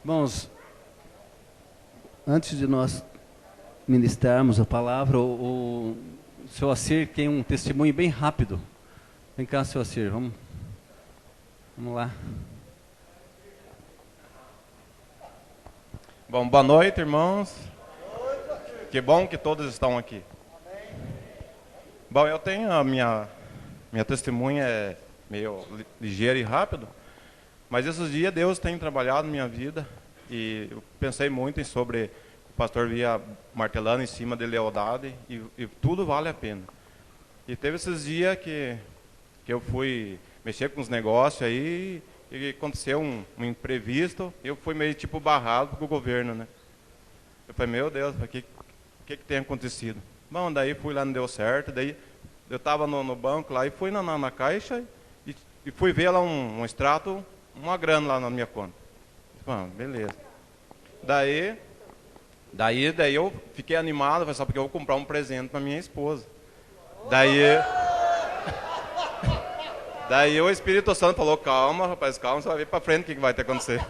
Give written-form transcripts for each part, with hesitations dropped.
Irmãos, antes de nós ministrarmos a palavra, o seu Assir tem um testemunho bem rápido. Vem cá, seu Assir, vamos lá. Bom, boa noite, irmãos. Que bom que todos estão aqui. Bom, eu tenho minha testemunha é meio ligeira e rápido, mas esses dias Deus tem trabalhado na minha vida e eu pensei muito sobre o pastor via martelando em cima de lealdade e tudo vale a pena. E teve esses dias que eu fui mexer com os negócios aí e aconteceu um imprevisto, eu fui meio tipo barrado com o governo, né? Eu falei, meu Deus, o que tem acontecido? Bom, daí fui lá, não deu certo, daí eu estava no banco lá e fui na caixa e fui ver lá um extrato, uma grana lá na minha conta. Bom, beleza. Daí eu fiquei animado, falei, só porque eu vou comprar um presente para minha esposa. Daí o Espírito Santo falou, calma, rapaz, calma, você vai ver para frente o que vai ter que acontecer.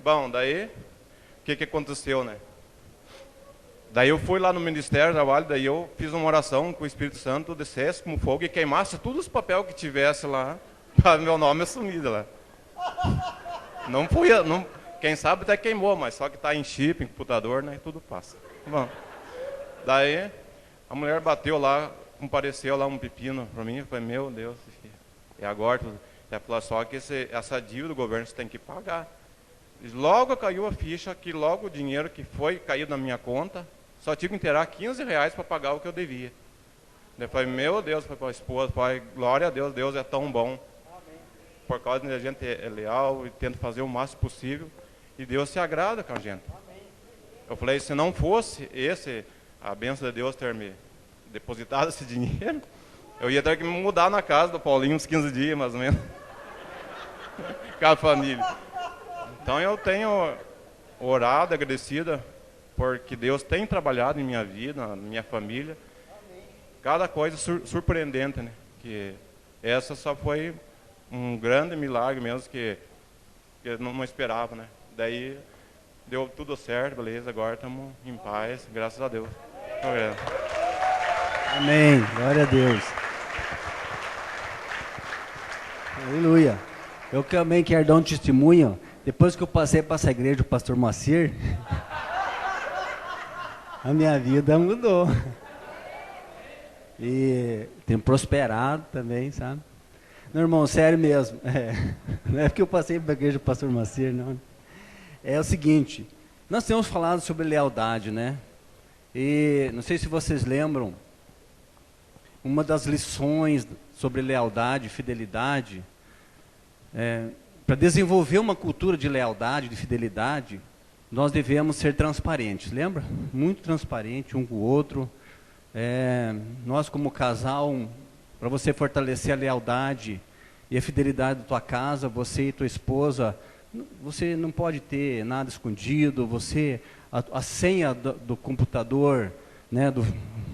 Bom, daí, o que aconteceu, né? Daí eu fui lá no Ministério do Trabalho, daí eu fiz uma oração que o Espírito Santo descesse como fogo e queimasse todos os papéis que tivesse lá, para meu nome assumir lá. Não fui, quem sabe até queimou, mas só que está em chip, em computador, né, e tudo passa. Bom, daí a mulher bateu lá, compareceu lá um pepino para mim, eu falei, meu Deus, e agora? Ela falou, só que essa dívida do governo você tem que pagar. Logo caiu a ficha, que logo o dinheiro que foi caído na minha conta, só tive que inteirar R$15 para pagar o que eu devia. Eu falei, meu Deus, falei para a esposa, pai, glória a Deus, Deus é tão bom. Amém. Por causa de a gente é leal e tenta fazer o máximo possível, e Deus se agrada com a gente. Amém. Eu falei, se não fosse a bênção de Deus ter me depositado esse dinheiro, eu ia ter que me mudar na casa do Paulinho uns 15 dias, mais ou menos. Com a família. Então eu tenho orado, agradecida, porque Deus tem trabalhado em minha vida, na minha família. Cada coisa surpreendente, né? Que essa só foi um grande milagre mesmo que eu não esperava, né? Daí deu tudo certo, beleza, agora estamos em paz, graças a Deus. Obrigado. Amém, glória a Deus. Aleluia. Eu também quero dar um testemunho. Depois que eu passei para essa igreja do pastor Moacir, a minha vida mudou. E tenho prosperado também, sabe? Não, irmão, sério mesmo. Não é porque eu passei para a igreja do pastor Moacir, não. É o seguinte, nós temos falado sobre lealdade, né? E não sei se vocês lembram, uma das lições sobre lealdade e fidelidade, para desenvolver uma cultura de lealdade, de fidelidade, nós devemos ser transparentes, lembra? Muito transparente um com o outro. Nós como casal, para você fortalecer a lealdade e a fidelidade da tua casa, você e tua esposa, você não pode ter nada escondido, a senha do computador, né,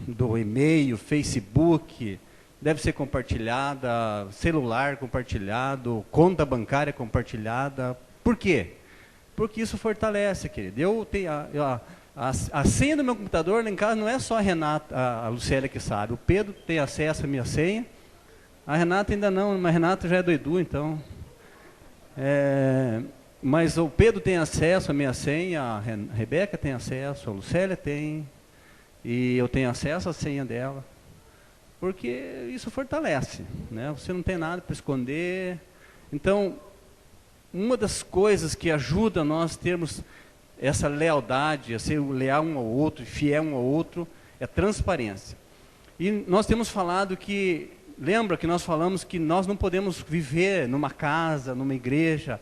do e-mail, Facebook, deve ser compartilhada, celular compartilhado, conta bancária compartilhada. Por quê? Porque isso fortalece, querido. Eu tenho a senha do meu computador lá em casa não é só a Renata, a Lucélia que sabe. O Pedro tem acesso à minha senha. A Renata ainda não, mas a Renata já é do Edu, então. Mas o Pedro tem acesso à minha senha, a Rebeca tem acesso, a Lucélia tem, e eu tenho acesso à senha dela. Porque isso fortalece, né? Você não tem nada para esconder. Então, uma das coisas que ajuda nós termos essa lealdade, a ser leal um ao outro, fiel um ao outro, é a transparência. E nós temos falado que, lembra que nós falamos que nós não podemos viver numa casa, numa igreja,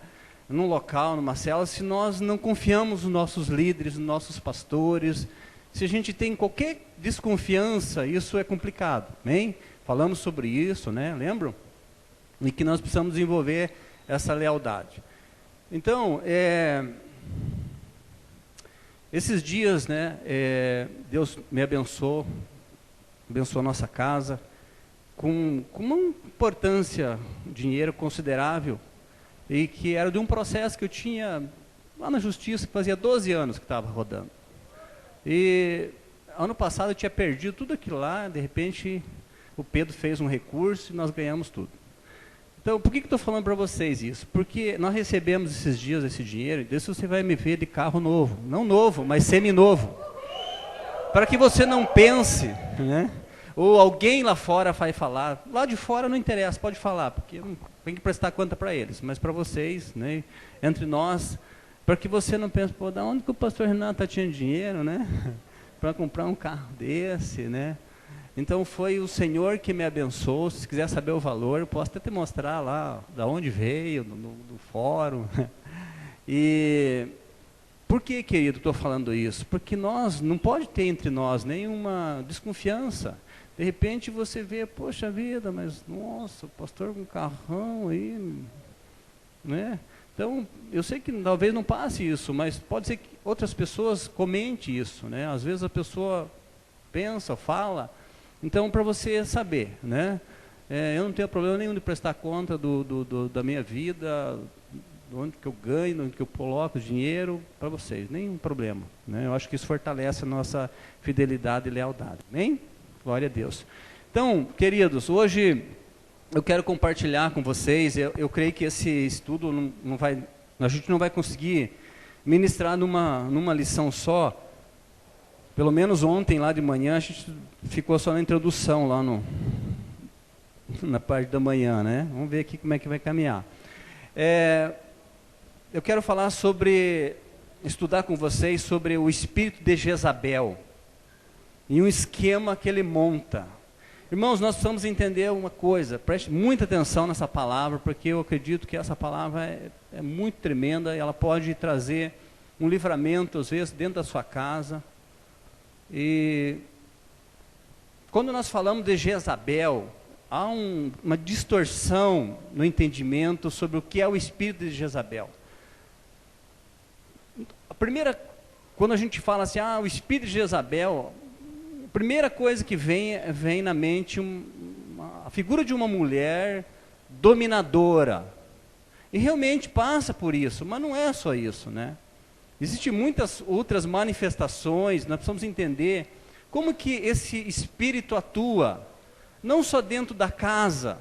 num local, numa cela, se nós não confiamos nos nossos líderes, nos nossos pastores. Se a gente tem qualquer desconfiança, isso é complicado, amém? Falamos sobre isso, né? Lembram? E que nós precisamos desenvolver essa lealdade. Então, esses dias, né, Deus me abençoou a nossa casa, com uma importância, dinheiro considerável, e que era de um processo que eu tinha lá na justiça, que fazia 12 anos que estava rodando. E ano passado eu tinha perdido tudo aquilo lá, de repente o Pedro fez um recurso e nós ganhamos tudo. Então, por que eu estou falando para vocês isso? Porque nós recebemos esses dias esse dinheiro, e desse você vai me ver de carro novo. Não novo, mas seminovo. Para que você não pense, né? Ou alguém lá fora vai falar. Lá de fora não interessa, pode falar, porque não tem que prestar conta para eles. Mas para vocês, né, entre nós, para que você não pense, pô, da onde que o pastor Renato está tirando dinheiro, né? Para comprar um carro desse, né? Então foi o Senhor que me abençoou. Se quiser saber o valor, eu posso até te mostrar lá da onde veio, do fórum. E por que, querido, estou falando isso? Porque nós, não pode ter entre nós nenhuma desconfiança. De repente você vê, poxa vida, mas nossa, o pastor com um carrão aí, né? Então, eu sei que talvez não passe isso, mas pode ser que outras pessoas comentem isso, né? Às vezes a pessoa pensa, fala. Então, para você saber, né? Eu não tenho problema nenhum de prestar conta da minha vida, de onde que eu ganho, onde que eu coloco dinheiro, para vocês, nenhum problema, né? Eu acho que isso fortalece a nossa fidelidade e lealdade, amém? Glória a Deus. Então, queridos, hoje eu quero compartilhar com vocês, eu creio que esse estudo a gente não vai conseguir ministrar numa lição só. Pelo menos ontem, lá de manhã, a gente ficou só na introdução, lá na parte da manhã, né? Vamos ver aqui como é que vai caminhar. Eu quero falar estudar com vocês sobre o espírito de Jezabel, e um esquema que ele monta. Irmãos, nós precisamos entender uma coisa, preste muita atenção nessa palavra, porque eu acredito que essa palavra é muito tremenda, e ela pode trazer um livramento, às vezes, dentro da sua casa. E quando nós falamos de Jezabel, há uma distorção no entendimento sobre o que é o espírito de Jezabel. Quando a gente fala assim, o espírito de Jezabel, a primeira coisa que vem na mente a figura de uma mulher dominadora. E realmente passa por isso, mas não é só isso, né? Existem muitas outras manifestações, nós precisamos entender como que esse espírito atua, não só dentro da casa,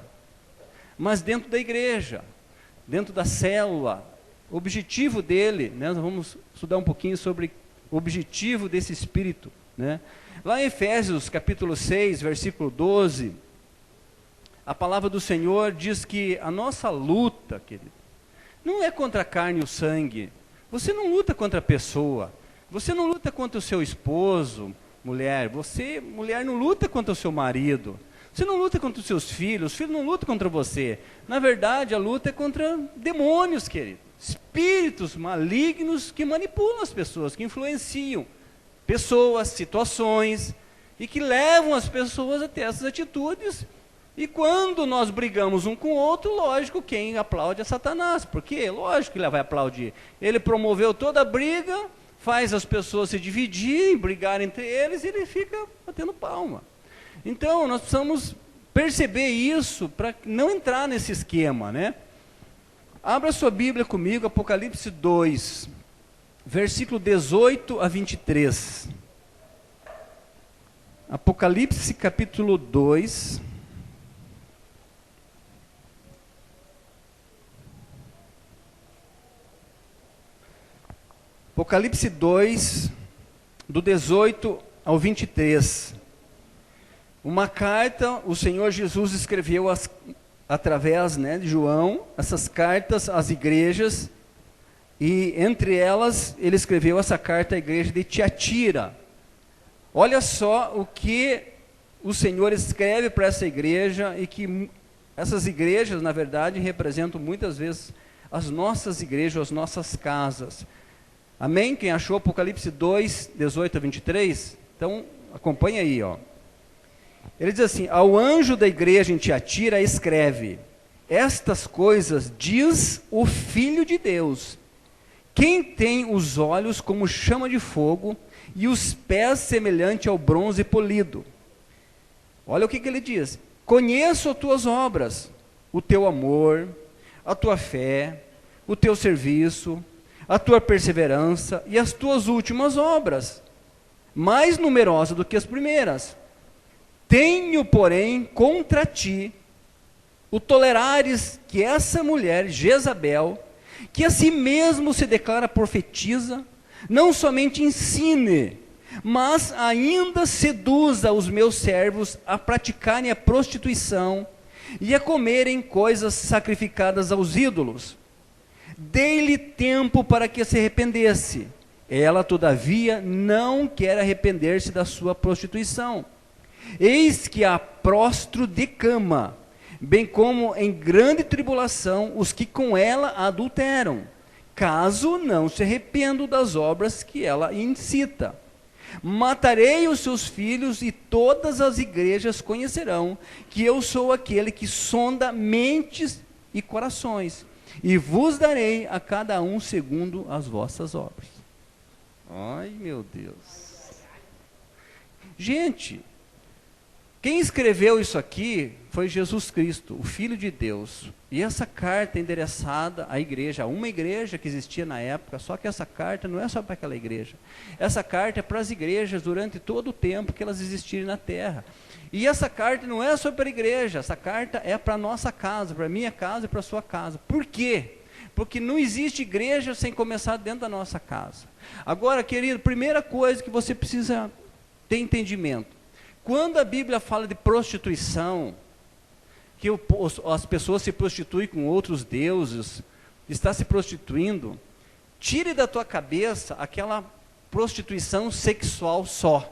mas dentro da igreja, dentro da célula. O objetivo dele, né, nós vamos estudar um pouquinho sobre o objetivo desse espírito, né? Lá em Efésios capítulo 6, versículo 12, a palavra do Senhor diz que a nossa luta, querido, não é contra a carne e o sangue. Você não luta contra a pessoa, você não luta contra o seu esposo, mulher, mulher, não luta contra o seu marido, você não luta contra os seus filhos, os filhos não lutam contra você. Na verdade, a luta é contra demônios, querido, espíritos malignos que manipulam as pessoas, que influenciam pessoas, situações, e que levam as pessoas a ter essas atitudes. E quando nós brigamos um com o outro, lógico, quem aplaude é Satanás, porque lógico que ele vai aplaudir. Ele promoveu toda a briga, faz as pessoas se dividirem, brigarem entre eles, e ele fica batendo palma. Então, nós precisamos perceber isso, para não entrar nesse esquema, né? Abra sua Bíblia comigo, Apocalipse 2, versículo 18 a 23. Apocalipse capítulo 2... Apocalipse 2, do 18 ao 23. Uma carta, o Senhor Jesus escreveu através, né, de João, essas cartas às igrejas, e entre elas, ele escreveu essa carta à igreja de Tiatira. Olha só o que o Senhor escreve para essa igreja, e que essas igrejas, na verdade, representam muitas vezes as nossas igrejas, as nossas casas. Amém? Quem achou Apocalipse 2, 18 a 23? Então, acompanha aí, ó. Ele diz assim: ao anjo da igreja em Tiatira escreve: estas coisas diz o Filho de Deus, quem tem os olhos como chama de fogo e os pés semelhante ao bronze polido. Olha o que ele diz: conheço as tuas obras, o teu amor, a tua fé, o teu serviço, a tua perseverança e as tuas últimas obras, mais numerosa do que as primeiras. Tenho, porém, contra ti o tolerares que essa mulher, Jezabel, que a si mesmo se declara profetisa, não somente ensine, mas ainda seduza os meus servos a praticarem a prostituição e a comerem coisas sacrificadas aos ídolos. Dei-lhe tempo para que se arrependesse. Ela, todavia, não quer arrepender-se da sua prostituição. Eis que a prostro de cama, bem como em grande tribulação os que com ela adulteram, caso não se arrependam das obras que ela incita. Matarei os seus filhos e todas as igrejas conhecerão que eu sou aquele que sonda mentes e corações, e vos darei a cada um segundo as vossas obras. Ai, meu Deus. Gente, quem escreveu isso aqui foi Jesus Cristo, o Filho de Deus. E essa carta é endereçada à igreja, a uma igreja que existia na época, só que essa carta não é só para aquela igreja. Essa carta é para as igrejas durante todo o tempo que elas existirem na terra. E essa carta não é só para a igreja, essa carta é para a nossa casa, para a minha casa e para a sua casa. Por quê? Porque não existe igreja sem começar dentro da nossa casa. Agora, querido, primeira coisa que você precisa ter entendimento. Quando a Bíblia fala de prostituição, que as pessoas se prostituem com outros deuses, está se prostituindo, tire da tua cabeça aquela prostituição sexual só.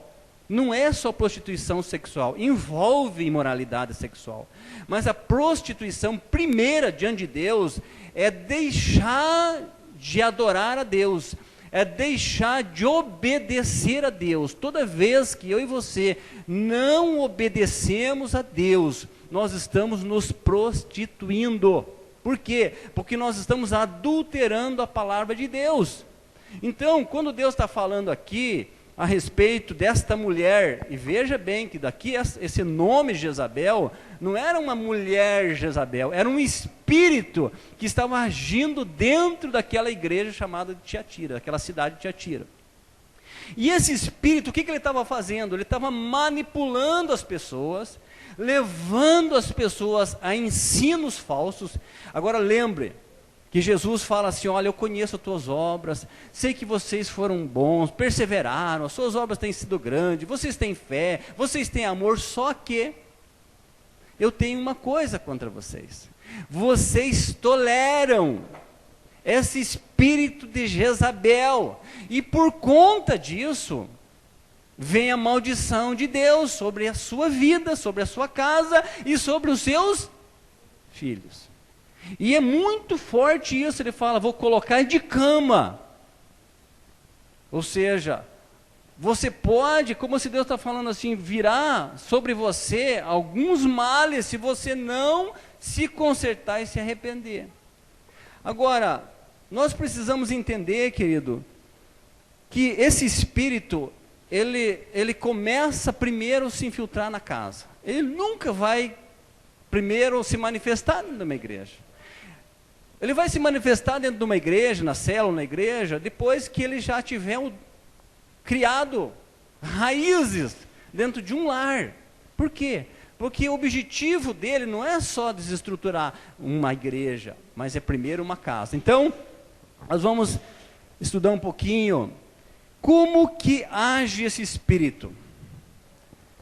Não é só prostituição sexual, envolve imoralidade sexual. Mas a prostituição primeira diante de Deus é deixar de adorar a Deus, é deixar de obedecer a Deus. Toda vez que eu e você não obedecemos a Deus, nós estamos nos prostituindo. Por quê? Porque nós estamos adulterando a palavra de Deus. Então, quando Deus está falando aqui a respeito desta mulher, e veja bem que daqui esse nome Jezabel, não era uma mulher Jezabel, era um espírito que estava agindo dentro daquela igreja chamada de Tiatira, daquela cidade de Tiatira. E esse espírito, o que ele estava fazendo? Ele estava manipulando as pessoas, levando as pessoas a ensinos falsos. Agora lembre que Jesus fala assim: olha, eu conheço as tuas obras, sei que vocês foram bons, perseveraram, as suas obras têm sido grandes, vocês têm fé, vocês têm amor, só que eu tenho uma coisa contra vocês: vocês toleram esse espírito de Jezabel, e por conta disso vem a maldição de Deus sobre a sua vida, sobre a sua casa e sobre os seus filhos. E é muito forte isso. Ele fala: vou colocar de cama. Ou seja, você pode, como se Deus está falando assim, virar sobre você alguns males se você não se consertar e se arrepender. Agora, nós precisamos entender, querido, que esse espírito, ele começa primeiro a se infiltrar na casa. Ele nunca vai primeiro se manifestar dentro de uma igreja. Ele vai se manifestar dentro de uma igreja, na célula, na igreja, depois que ele já tiver criado raízes dentro de um lar. Por quê? Porque o objetivo dele não é só desestruturar uma igreja, mas é primeiro uma casa. Então, nós vamos estudar um pouquinho como que age esse espírito.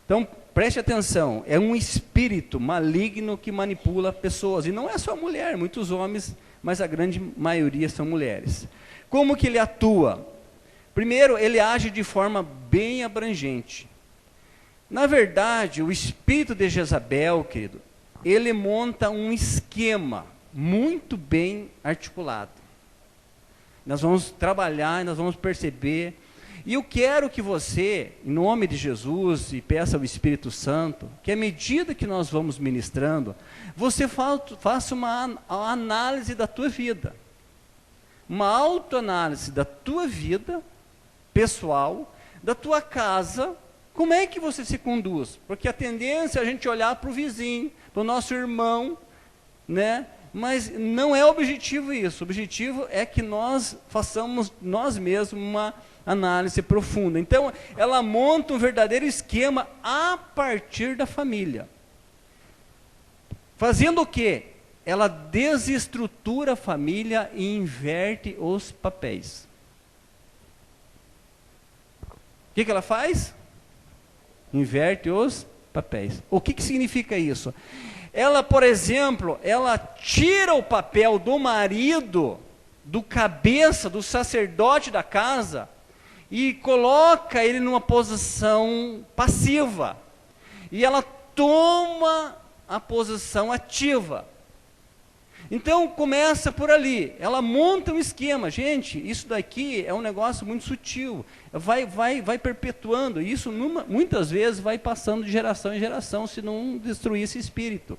Então, preste atenção, é um espírito maligno que manipula pessoas, e não é só mulher, muitos homens, mas a grande maioria são mulheres. Como que ele atua? Primeiro, ele age de forma bem abrangente. Na verdade, o espírito de Jezabel, querido, ele monta um esquema muito bem articulado. Nós vamos trabalhar, nós vamos perceber. E eu quero que você, em nome de Jesus, e peça ao Espírito Santo, que à medida que nós vamos ministrando, você faça uma análise da tua vida. Uma autoanálise da tua vida pessoal, da tua casa. Como é que você se conduz? Porque a tendência é a gente olhar para o vizinho, para o nosso irmão, né? Mas não é o objetivo isso. O objetivo é que nós façamos nós mesmos uma análise profunda. Então, ela monta um verdadeiro esquema a partir da família. Fazendo o quê? Ela desestrutura a família e inverte os papéis. O que ela faz? Inverte os papéis. O que significa isso? Ela, por exemplo, ela tira o papel do marido, do cabeça, do sacerdote da casa, e coloca ele numa posição passiva. E ela toma a posição ativa. Então começa por ali, ela monta um esquema. Gente, isso daqui é um negócio muito sutil, vai perpetuando, isso muitas vezes vai passando de geração em geração, se não destruir esse espírito.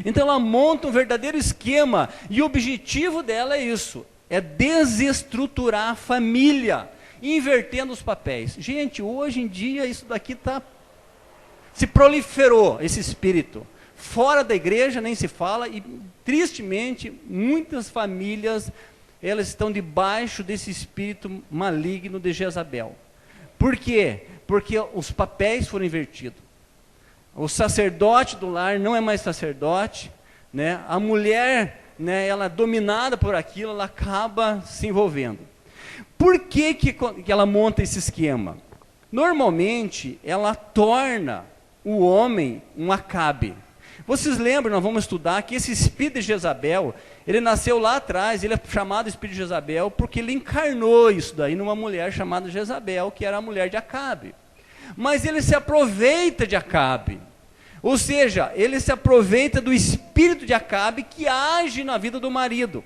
Então ela monta um verdadeiro esquema, e o objetivo dela é isso, é desestruturar a família, invertendo os papéis. Gente, hoje em dia isso daqui se proliferou, esse espírito. Fora da igreja nem se fala, e tristemente muitas famílias elas estão debaixo desse espírito maligno de Jezabel. Por quê? Porque os papéis foram invertidos. O sacerdote do lar não é mais sacerdote, né? A mulher, né, ela é dominada por aquilo, ela acaba se envolvendo. Por que ela monta esse esquema? Normalmente ela torna o homem um Acabe. Vocês lembram, nós vamos estudar que esse espírito de Jezabel, ele nasceu lá atrás, ele é chamado espírito de Jezabel, porque ele encarnou isso daí numa mulher chamada Jezabel, que era a mulher de Acabe. Mas ele se aproveita de Acabe, ou seja, ele se aproveita do espírito de Acabe que age na vida do marido.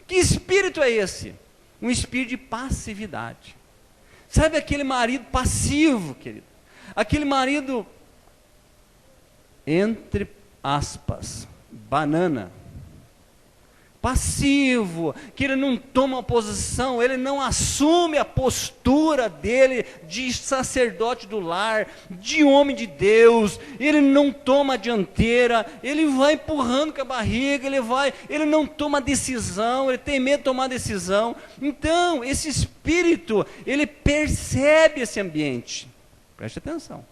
Que espírito é esse? Um espírito de passividade. Sabe aquele marido passivo, querido? Aquele marido, entre aspas, banana, passivo, que ele não toma posição, ele não assume a postura dele de sacerdote do lar, de homem de Deus, ele não toma a dianteira, ele vai empurrando com a barriga, ele não toma decisão, ele tem medo de tomar decisão. Então, esse espírito, ele percebe esse ambiente, preste atenção.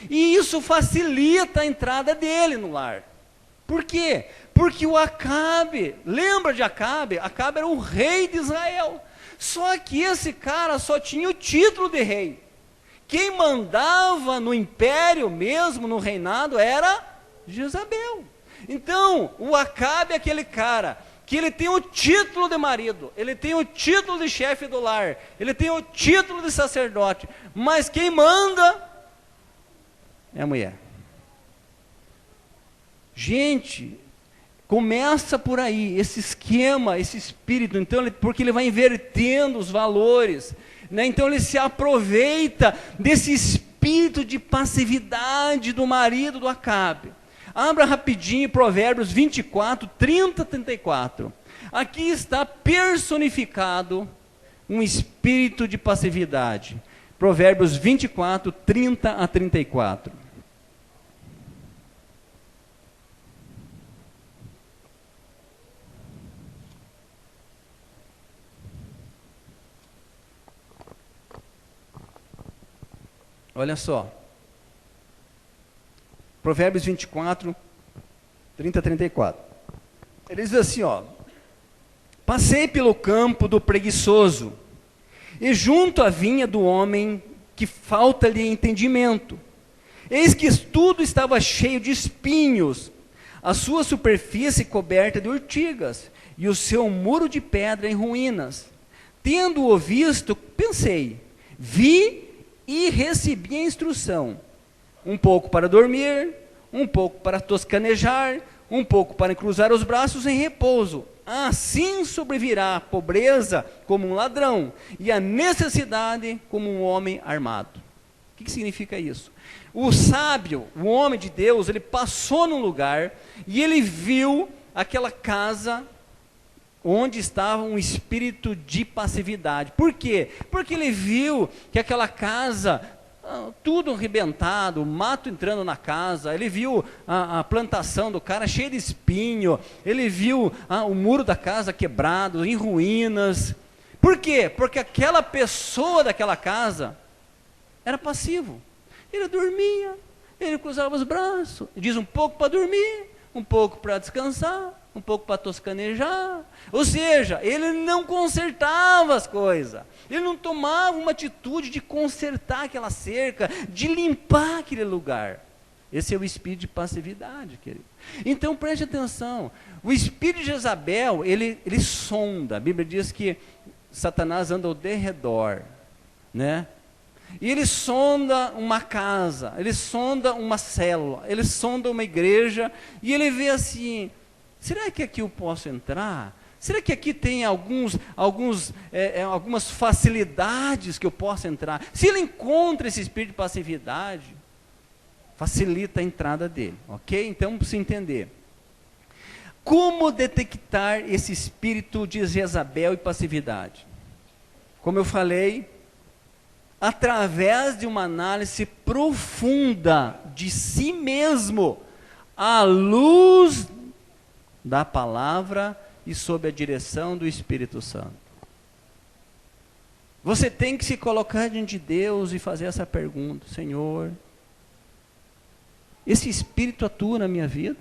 E isso facilita a entrada dele no lar. Por quê? Porque o Acabe, lembra de Acabe? Acabe era o rei de Israel. Só que esse cara só tinha o título de rei. Quem mandava no império mesmo, no reinado, era Jezabel. Então, o Acabe é aquele cara que ele tem o título de marido, ele tem o título de chefe do lar, ele tem o título de sacerdote, mas quem manda é a mulher. Gente, começa por aí, esse esquema, esse espírito, então, porque ele vai invertendo os valores, né? Então ele se aproveita desse espírito de passividade do marido do Acabe. Abra rapidinho Provérbios 24, 30 a 34. Aqui está personificado um espírito de passividade. Provérbios 24, 30 a 34. Olha só. Provérbios 24, 30 a 34. Ele diz assim, ó: passei pelo campo do preguiçoso, e junto à vinha do homem que falta-lhe entendimento. Eis que tudo estava cheio de espinhos, a sua superfície coberta de urtigas, e o seu muro de pedra em ruínas. Tendo-o visto, pensei, vi e recebi a instrução, um pouco para dormir, um pouco para toscanejar, um pouco para cruzar os braços em repouso. Assim sobrevirá a pobreza como um ladrão, e a necessidade como um homem armado. O que significa isso? O sábio, o homem de Deus, ele passou num lugar, e ele viu aquela casa onde estava um espírito de passividade. Por quê? Porque ele viu que aquela casa tudo arrebentado, o mato entrando na casa, ele viu a plantação do cara cheia de espinho, ele viu o muro da casa quebrado, em ruínas. Por quê? Porque aquela pessoa daquela casa era passivo. Ele dormia, ele cruzava os braços, diz um pouco para dormir, um pouco para descansar, um pouco para toscanejar. Ou seja, ele não consertava as coisas, ele não tomava uma atitude de consertar aquela cerca, de limpar aquele lugar. Esse é o espírito de passividade, querido. Então preste atenção, o espírito de Jezabel, ele sonda. A Bíblia diz que Satanás anda ao derredor, né? E ele sonda uma casa, ele sonda uma célula, ele sonda uma igreja, e ele vê assim, será que aqui eu posso entrar? Será que aqui tem algumas facilidades que eu possa entrar? Se ele encontra esse espírito de passividade, facilita a entrada dele, ok? Então, para se entender. Como detectar esse espírito de Jezabel e passividade? Como eu falei, através de uma análise profunda de si mesmo, à luz da palavra e sob a direção do Espírito Santo. Você tem que se colocar diante de Deus e fazer essa pergunta: Senhor, esse espírito atua na minha vida?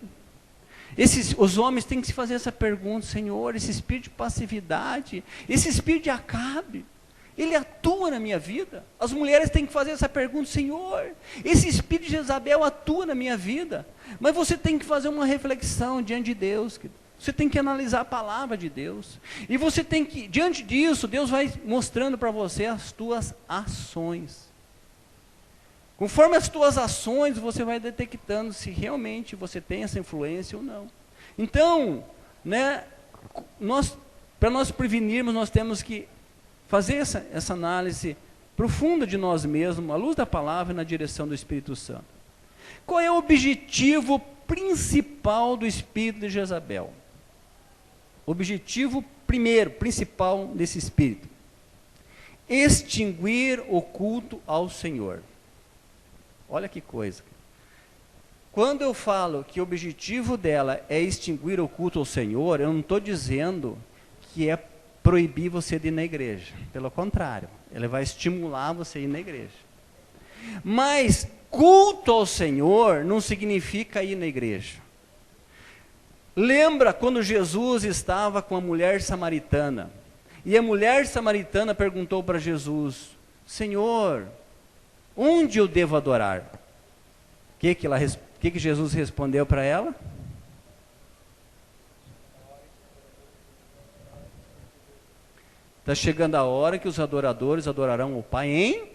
Os homens têm que se fazer essa pergunta: Senhor, esse espírito de passividade, esse espírito de Acabe, ele atua na minha vida? As mulheres têm que fazer essa pergunta: Senhor, esse espírito de Jezabel atua na minha vida? Mas você tem que fazer uma reflexão diante de Deus, querido. Você tem que analisar a palavra de Deus, e você tem que, diante disso, Deus vai mostrando para você as tuas ações. Conforme as tuas ações, você vai detectando se realmente você tem essa influência ou não. Então, né, para nós prevenirmos, nós temos que fazer essa análise profunda de nós mesmos, à luz da palavra e na direção do Espírito Santo. Qual é o objetivo principal do espírito de Jezabel? O objetivo primeiro, principal desse espírito: extinguir o culto ao Senhor. Olha que coisa. Quando eu falo que o objetivo dela é extinguir o culto ao Senhor, eu não estou dizendo que é proibir você de ir na igreja. Pelo contrário, ela vai estimular você a ir na igreja. Mas culto ao Senhor não significa ir na igreja. Lembra quando Jesus estava com a mulher samaritana, e a mulher samaritana perguntou para Jesus: Senhor, onde eu devo adorar? O que Jesus respondeu para ela? Está chegando a hora que os adoradores adorarão o Pai em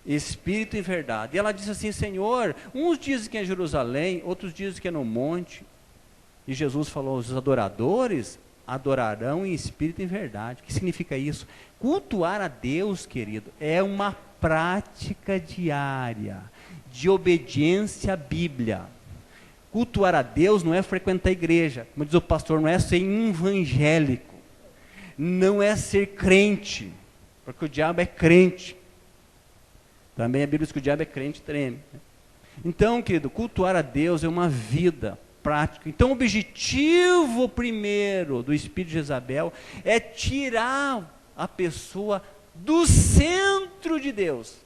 espírito e verdade. E ela disse assim: Senhor, uns dizem que é em Jerusalém, outros dizem que é no monte. E Jesus falou: os adoradores adorarão em espírito e em verdade. O que significa isso? Cultuar a Deus, querido, é uma prática diária de obediência à Bíblia. Cultuar a Deus não é frequentar a igreja, como diz o pastor, não é ser evangélico, não é ser crente, porque o diabo é crente. Também a Bíblia diz que o diabo é crente, treme. Então, querido, cultuar a Deus é uma vida prática. Então, o objetivo primeiro do espírito de Jezabel é tirar a pessoa do centro de Deus,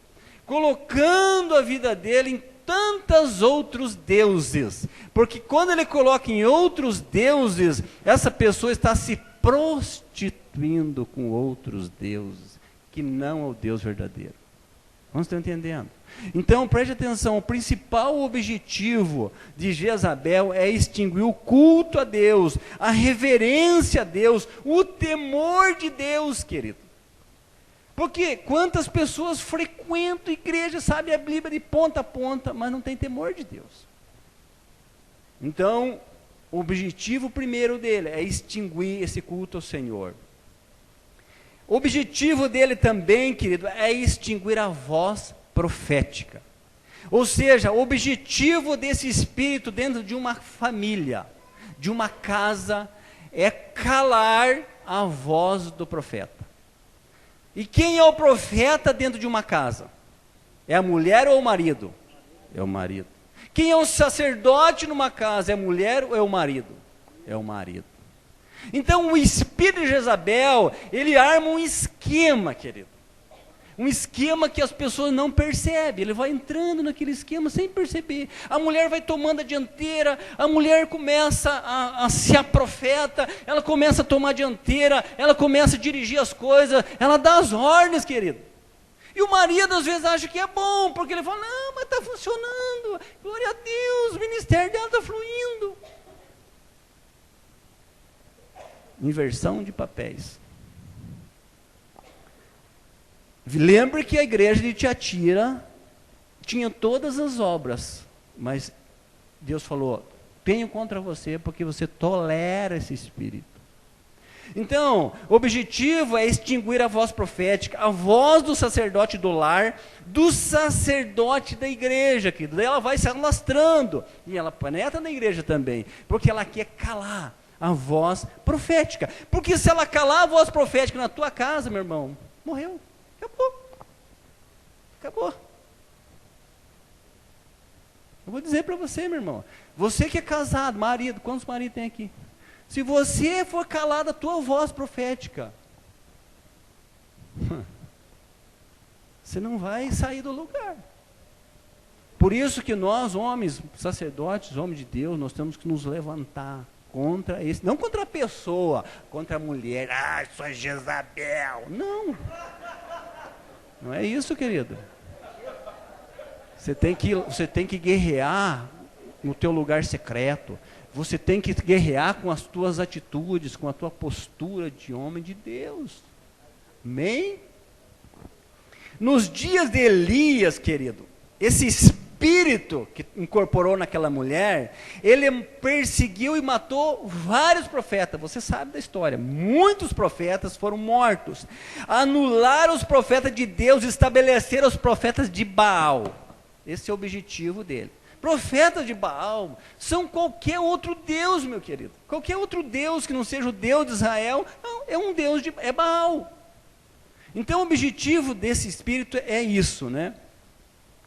colocando a vida dele em tantos outros deuses, porque quando ele coloca em outros deuses, essa pessoa está se prostituindo com outros deuses, que não é o Deus verdadeiro. Não estão entendendo? Então preste atenção, o principal objetivo de Jezabel é extinguir o culto a Deus, a reverência a Deus, o temor de Deus, querido. Porque quantas pessoas frequentam a igreja, sabem a Bíblia de ponta a ponta, mas não tem temor de Deus. Então, o objetivo primeiro dele é extinguir esse culto ao Senhor. O objetivo dele também, querido, é extinguir a voz profética. Ou seja, o objetivo desse espírito dentro de uma família, de uma casa, é calar a voz do profeta. E quem é o profeta dentro de uma casa? É a mulher ou o marido? É o marido. Quem é um sacerdote numa casa? É a mulher ou é o marido? É o marido. Então o espírito de Jezabel, ele arma um esquema, querido. Um esquema que as pessoas não percebem. Ele vai entrando naquele esquema sem perceber. A mulher vai tomando a dianteira, a mulher começa a ser a profeta, ela começa a tomar a dianteira, ela começa a dirigir as coisas, ela dá as ordens, querido. E o marido às vezes acha que é bom, porque ele fala, não, mas está funcionando, glória a Deus, o ministério dela está fluindo. Inversão de papéis. Lembre que a igreja de Tiatira tinha todas as obras, mas Deus falou, tenho contra você porque você tolera esse espírito. Então, o objetivo é extinguir a voz profética, a voz do sacerdote do lar, do sacerdote da igreja, querido. Daí ela vai se alastrando, e ela penetra na igreja também, porque ela quer calar a voz profética. Porque se ela calar a voz profética na tua casa, meu irmão, morreu. Acabou. Eu vou dizer para você, meu irmão. Você que é casado, marido, quantos maridos tem aqui? Se você for calado a tua voz profética, você não vai sair do lugar. Por isso que nós, homens, sacerdotes, homens de Deus, nós temos que nos levantar contra esse, não contra a pessoa, contra a mulher. Ah, isso é Jezabel. Não é isso, querido. Você tem que guerrear no teu lugar secreto. Você tem que guerrear com as tuas atitudes, com a tua postura de homem de Deus. Amém? Nos dias de Elias, querido, esse espírito que incorporou naquela mulher, ele perseguiu e matou vários profetas. Você sabe da história. Muitos profetas foram mortos. Anularam os profetas de Deus, estabeleceram os profetas de Baal. Esse é o objetivo dele. Profetas de Baal são qualquer outro Deus, meu querido. Qualquer outro Deus que não seja o Deus de Israel, não, é um Deus é Baal. Então o objetivo desse espírito é isso, né?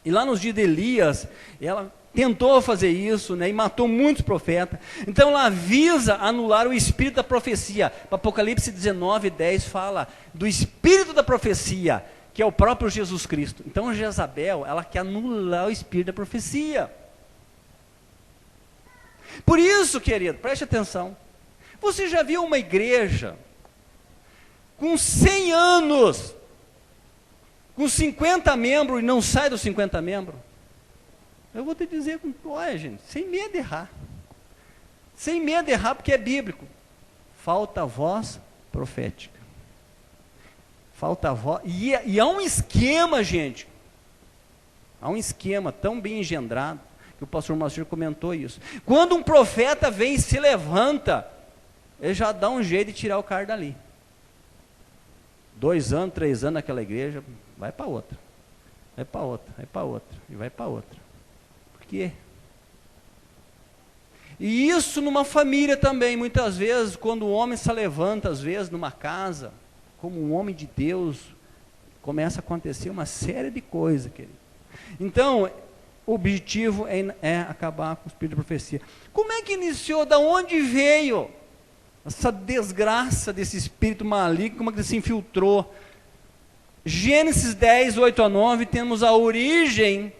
E lá nos dias de Elias, ela tentou fazer isso, né, e matou muitos profetas. Então ela visa anular o espírito da profecia. Apocalipse 19:10 fala do espírito da profecia, que é o próprio Jesus Cristo. Então Jezabel, ela quer anular o espírito da profecia. Por isso, querido, preste atenção. Você já viu uma igreja com 100 anos, com 50 membros e não sai dos 50 membros? Eu vou te dizer, olha gente, sem medo de errar. Sem medo de errar, porque é bíblico. Falta voz profética. Falta voz. E há um esquema, gente. Há um esquema tão bem engendrado, que o pastor Márcio comentou isso. Quando um profeta vem e se levanta, ele já dá um jeito de tirar o cara dali. 2 anos, 3 anos naquela igreja, vai para outra. Vai para outra, vai para outra, e vai para outra. Por quê? E isso numa família também, muitas vezes, quando o homem se levanta, às vezes, numa casa, como um homem de Deus, começa a acontecer uma série de coisas, querido. Então, o objetivo é acabar com o espírito de profecia. Como é que iniciou? Da onde veio essa desgraça desse espírito maligno? Como é que ele se infiltrou? Gênesis 10, 8-9, temos a origem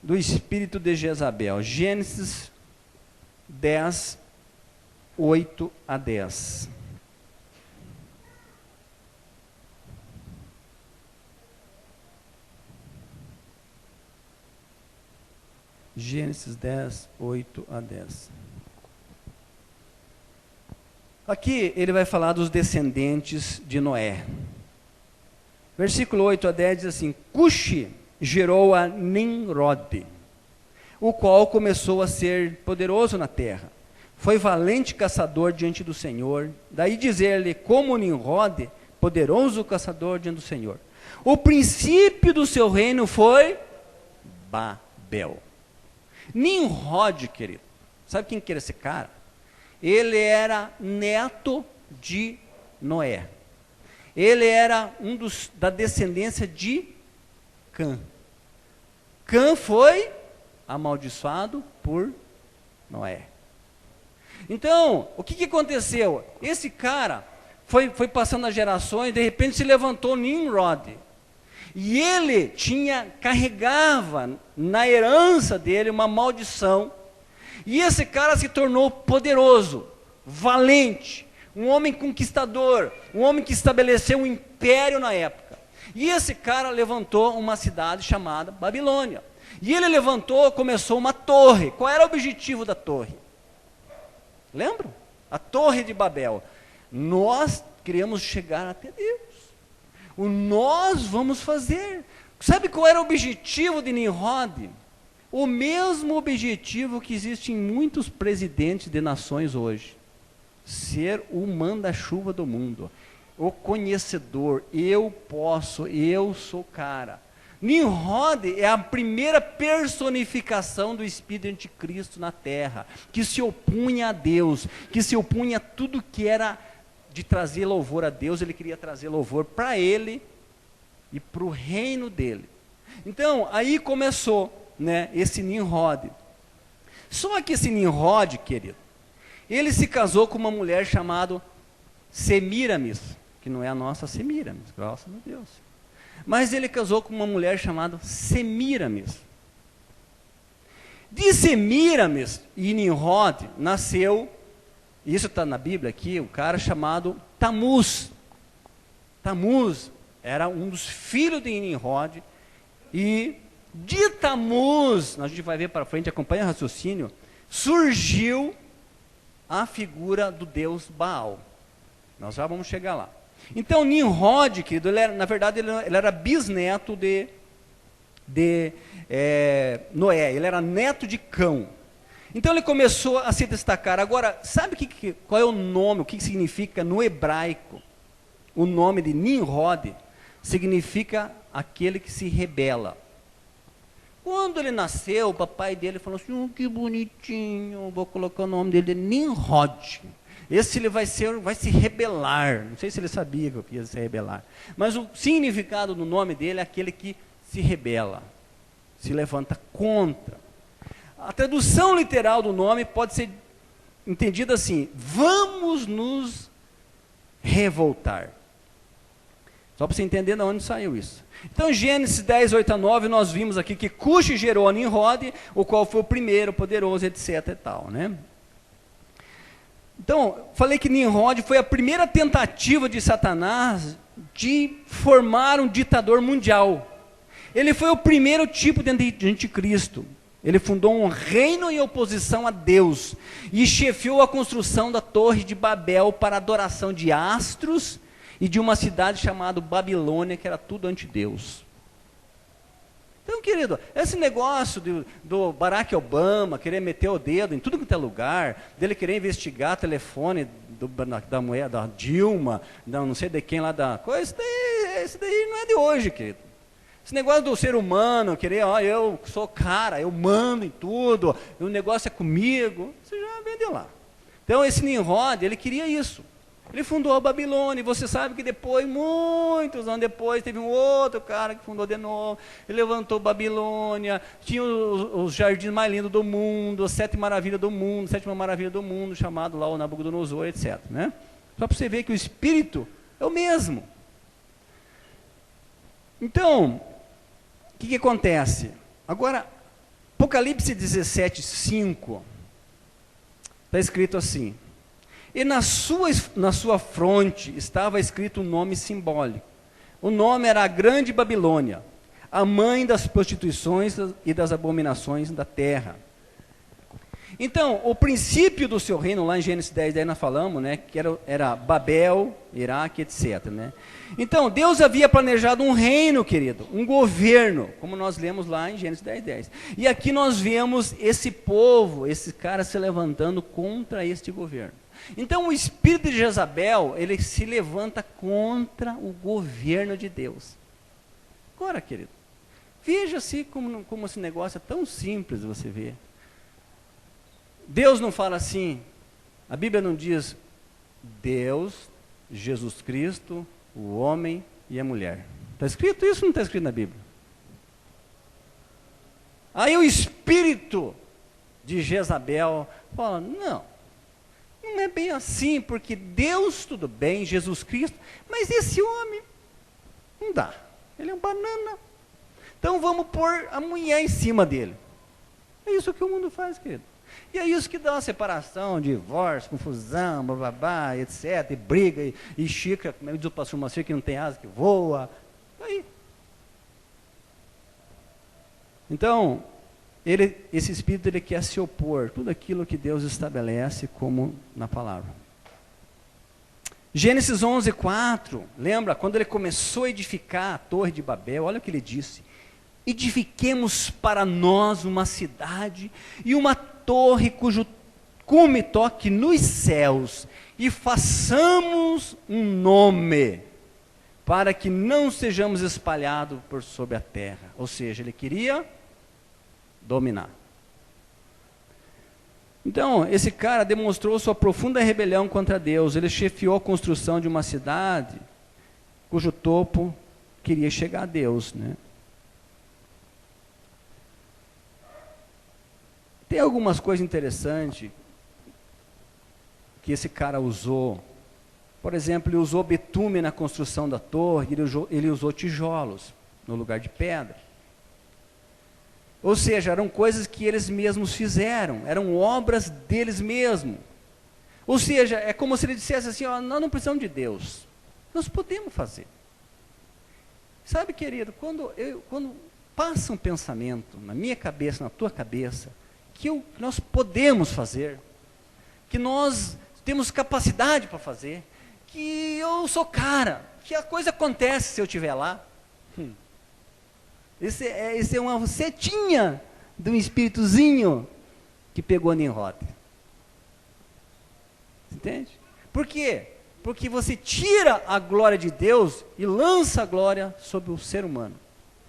do espírito de Jezabel. Gênesis 10, 8-10. Gênesis 10, 8-10. Aqui ele vai falar dos descendentes de Noé. Versículo 8-10 diz assim: Cuxi gerou a Nimrod, o qual começou a ser poderoso na terra. Foi valente caçador diante do Senhor. Daí dizer-lhe, como Nimrod, poderoso caçador diante do Senhor. O princípio do seu reino foi Babel. Nimrod, querido, sabe quem que era esse cara? Ele era neto de Noé. Ele era da descendência de Cã. Cã foi amaldiçoado por Noé. Então, o que aconteceu? Esse cara foi passando as gerações, de repente se levantou Nimrod. E ele carregava na herança dele uma maldição. E esse cara se tornou poderoso, valente, um homem conquistador, um homem que estabeleceu um império na época. E esse cara levantou uma cidade chamada Babilônia. E ele começou uma torre. Qual era o objetivo da torre? Lembram? A Torre de Babel. Nós queremos chegar até Deus. Nós vamos fazer. Sabe qual era o objetivo de Nimrod? O mesmo objetivo que existe em muitos presidentes de nações hoje. Ser o manda-chuva do mundo. O conhecedor. Eu posso, eu sou cara. Nimrod é a primeira personificação do espírito anticristo na terra, que se opunha a Deus, que se opunha a tudo que era de trazer louvor a Deus. Ele queria trazer louvor para ele e para o reino dele. Então, aí começou, né, esse Nimrod. Só que esse Nimrod, querido, ele se casou com uma mulher chamada Semiramis, que não é a nossa Semiramis, graças a Deus. Mas ele casou com uma mulher chamada Semiramis. De Semiramis e Nimrod nasceu, isso está na Bíblia aqui, um cara chamado Tamuz. Tamuz era um dos filhos de Nimrod. E de Tamuz, a gente vai ver para frente, acompanha o raciocínio, surgiu a figura do deus Baal. Nós já vamos chegar lá. Então, Nimrod, querido, na verdade, ele era bisneto de Noé, ele era neto de Cão. Então, ele começou a se destacar. Agora, sabe qual é o nome, o que significa no hebraico? O nome de Nimrod significa aquele que se rebela. Quando ele nasceu, o papai dele falou assim, que bonitinho, vou colocar o nome dele de Nimrod. Esse ele vai se rebelar. Não sei se ele sabia que ia se rebelar. Mas o significado do nome dele é aquele que se rebela, se levanta contra. A tradução literal do nome pode ser entendida assim: vamos nos revoltar. Só para você entender de onde saiu isso. Então, Gênesis 10, 8 a 9, nós vimos aqui que Cuxi gerou a Nimrod, o qual foi o primeiro, poderoso, etc. e tal, né? Então, falei que Nimrod foi a primeira tentativa de Satanás de formar um ditador mundial. Ele foi o primeiro tipo de anticristo. Ele fundou um reino em oposição a Deus e chefiou a construção da Torre de Babel para adoração de astros e de uma cidade chamada Babilônia, que era tudo anti-Deus. Então, querido, esse negócio do Barack Obama querer meter o dedo em tudo que é lugar, dele querer investigar telefone da mulher, da Dilma, não sei de quem lá da coisa, isso daí não é de hoje, querido. Esse negócio do ser humano, querer, eu sou cara, eu mando em tudo, o negócio é comigo, você já vem de lá. Então, esse Nimrod, ele queria isso. Ele fundou a Babilônia, e você sabe que depois, muitos anos depois, teve um outro cara que fundou de novo, ele levantou Babilônia, tinha os jardins mais lindos do mundo, as sétima maravilha do mundo, chamado lá o Nabucodonosor, etc. Né? Só para você ver que o espírito é o mesmo. Então, o que acontece? Agora, Apocalipse 17, 5, está escrito assim: e na sua fronte estava escrito um nome simbólico. O nome era a Grande Babilônia, a mãe das prostituições e das abominações da terra. Então, o princípio do seu reino, lá em Gênesis 10, daí nós falamos, né, que era Babel, Iraque, etc. Né? Então, Deus havia planejado um reino, querido, um governo, como nós lemos lá em Gênesis 10, 10. E aqui nós vemos esse povo, esse cara se levantando contra este governo. Então, o espírito de Jezabel, ele se levanta contra o governo de Deus. Agora, querido, veja-se como esse negócio é tão simples de você ver. Deus não fala assim, a Bíblia não diz Deus, Jesus Cristo, o homem e a mulher. Está escrito isso ou não está escrito na Bíblia? Aí o espírito de Jezabel fala, não é bem assim, porque Deus tudo bem, Jesus Cristo, mas esse homem não dá, ele é um banana, então vamos pôr a mulher em cima dele. É isso que o mundo faz, querido. E é isso que dá uma separação, divórcio, confusão, bababá, etc, e briga, e xícara, como diz o pastor Macir, que não tem asa, que voa, aí. Então, esse espírito ele quer se opor tudo aquilo que Deus estabelece como na palavra. Gênesis 11:4, lembra? Quando ele começou a edificar a torre de Babel, olha o que ele disse: edifiquemos para nós uma cidade e uma torre cujo cume toque nos céus, e façamos um nome, para que não sejamos espalhados por sobre a terra. Ou seja, ele queria dominar. Então, esse cara demonstrou sua profunda rebelião contra Deus. Ele chefiou a construção de uma cidade cujo topo queria chegar a Deus, né? Tem algumas coisas interessantes que esse cara usou. Por exemplo, ele usou betume na construção da torre, ele usou tijolos no lugar de pedra. Ou seja, eram coisas que eles mesmos fizeram, eram obras deles mesmos. Ou seja, é como se ele dissesse assim, ó, nós não precisamos de Deus, nós podemos fazer. Sabe, querido, quando passa um pensamento na minha cabeça, na tua cabeça, que nós podemos fazer, que nós temos capacidade para fazer, que eu sou cara, que a coisa acontece se eu estiver lá. Esse é uma setinha de um espíritozinho que pegou Nimrod. Entende? Por quê? Porque você tira a glória de Deus e lança a glória sobre o ser humano.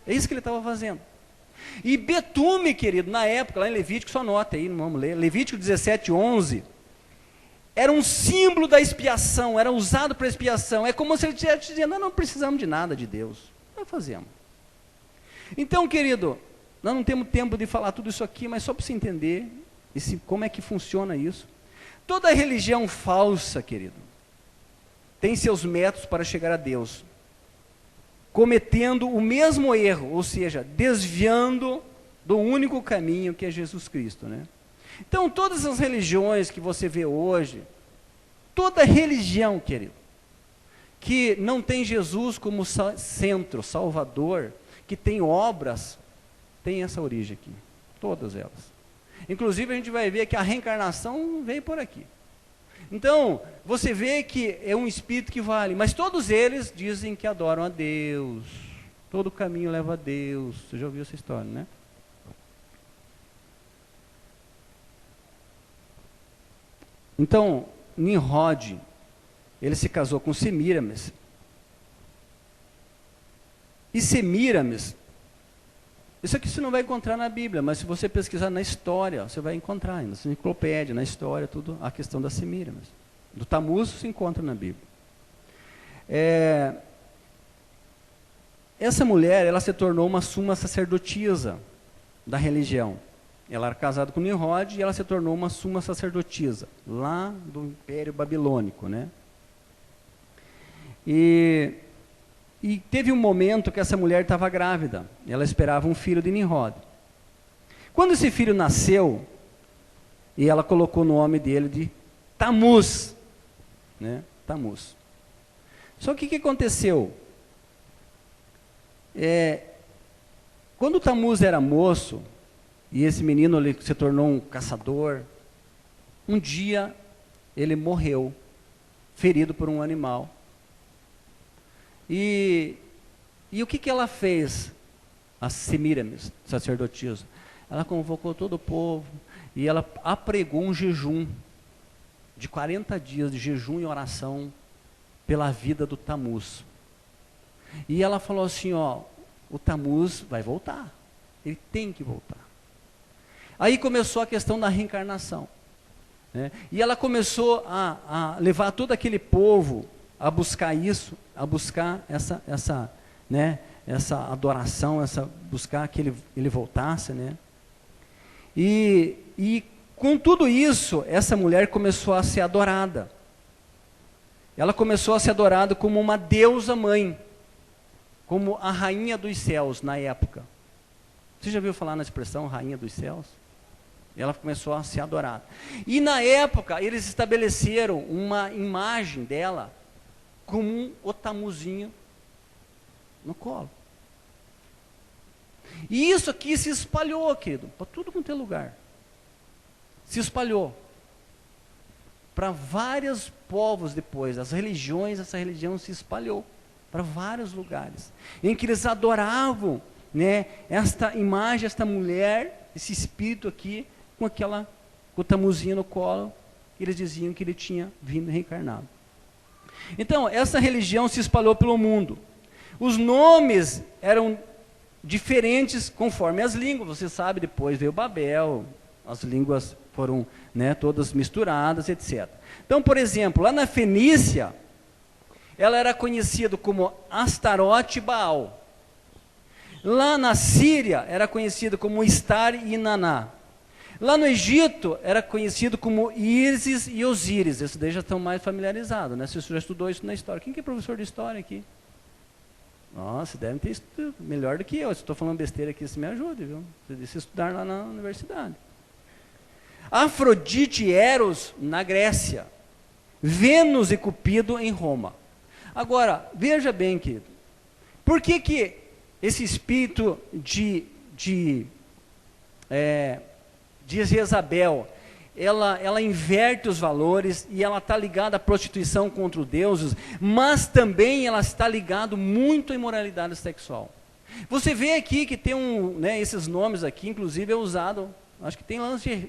É isso que ele estava fazendo. E betume, querido, na época, lá em Levítico, só nota aí, não vamos ler, Levítico 17:11, era um símbolo da expiação, era usado para expiação. É como se ele estivesse dizendo, nós não precisamos de nada de Deus, nós fazemos. Então, querido, nós não temos tempo de falar tudo isso aqui, mas só para você entender como é que funciona isso. Toda religião falsa, querido, tem seus métodos para chegar a Deus, cometendo o mesmo erro, ou seja, desviando do único caminho que é Jesus Cristo, né? Então, todas as religiões que você vê hoje, toda religião, querido, que não tem Jesus como centro, salvador, que tem obras, tem essa origem aqui, todas elas. Inclusive a gente vai ver que a reencarnação vem por aqui. Então, você vê que é um espírito que vale, mas todos eles dizem que adoram a Deus, todo caminho leva a Deus. Você já ouviu essa história, né? Então, Nimrod, ele se casou com Semíramis. E Semíramis, isso aqui você não vai encontrar na Bíblia, mas se você pesquisar na história, você vai encontrar, na enciclopédia, na história, tudo, a questão da Semíramis. Do Tammuz se encontra na Bíblia. Essa mulher, ela se tornou uma suma sacerdotisa da religião. Ela era casada com Nimrod e ela se tornou uma suma sacerdotisa, lá do Império Babilônico, né? E teve um momento que essa mulher estava grávida, ela esperava um filho de Nimrod. Quando esse filho nasceu, e ela colocou o nome dele de Tammuz, né? Tammuz. Só que o que aconteceu? Quando Tammuz era moço, e esse menino ele se tornou um caçador, um dia ele morreu, ferido por um animal. E o que ela fez? A Semíramis, sacerdotisa. Ela convocou todo o povo e ela apregou um jejum de 40 dias de jejum e oração pela vida do Tammuz. E ela falou assim, ó, o Tammuz vai voltar, ele tem que voltar. Aí começou a questão da reencarnação, né? E ela começou a levar todo aquele povo a buscar isso, a buscar essa adoração, buscar que ele voltasse, né? E com tudo isso, essa mulher começou a ser adorada. Ela começou a ser adorada como uma deusa mãe, como a rainha dos céus na época. Você já ouviu falar na expressão rainha dos céus? Ela começou a ser adorada. E na época, eles estabeleceram uma imagem dela como um otamuzinho no colo. E isso aqui se espalhou, querido, para tudo quanto é lugar. Se espalhou para vários povos depois, as religiões, essa religião se espalhou para vários lugares, em que eles adoravam, né, esta imagem, esta mulher, esse espírito aqui, com aquela tamuzinha no colo, eles diziam que ele tinha vindo reencarnado. Então, essa religião se espalhou pelo mundo. Os nomes eram diferentes conforme as línguas, você sabe, depois veio Babel, as línguas foram, né, todas misturadas, etc. Então, por exemplo, lá na Fenícia, ela era conhecida como Astarote Baal. Lá na Síria, era conhecida como Istar e Naná. Lá no Egito, era conhecido como Ísis e Osíris. Esses daí já estão mais familiarizados, né? Você já estudou isso na história. Quem que é professor de história aqui? Nossa, devem ter estudado melhor do que eu. Se estou falando besteira aqui, você me ajude, viu? Você disse estudar lá na universidade. Afrodite e Eros na Grécia. Vênus e Cupido em Roma. Agora, veja bem, querido. Por que esse espírito de Jezabel, ela inverte os valores e ela está ligada à prostituição contra os deuses, mas também ela está ligada muito à imoralidade sexual. Você vê aqui que tem esses nomes aqui, inclusive é usado, acho que tem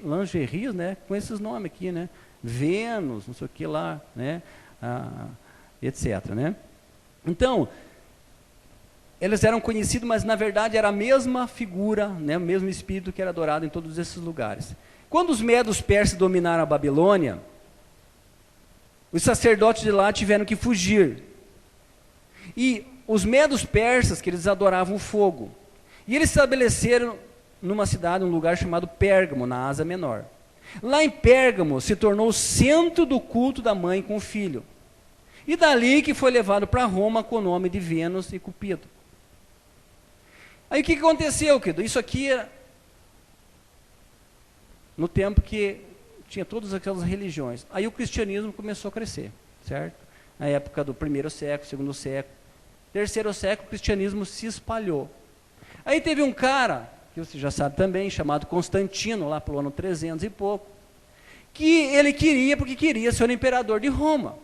lingeries, né, com esses nomes aqui, né, Vênus, não sei o que lá, né, etc, né. Então, eles eram conhecidos, mas na verdade era a mesma figura, né, o mesmo espírito que era adorado em todos esses lugares. Quando os medos persas dominaram a Babilônia, os sacerdotes de lá tiveram que fugir. E os medos persas, que eles adoravam o fogo, e eles estabeleceram numa cidade, um lugar chamado Pérgamo, na Ásia Menor. Lá em Pérgamo se tornou o centro do culto da mãe com o filho. E dali que foi levado para Roma com o nome de Vênus e Cupido. Aí o que aconteceu, querido? Isso aqui era no tempo que tinha todas aquelas religiões. Aí o cristianismo começou a crescer, certo? Na época do 1º século, 2º século, 3º século, o cristianismo se espalhou. Aí teve um cara, que você já sabe também, chamado Constantino, lá pelo ano 300 e pouco, que ele porque queria ser o imperador de Roma.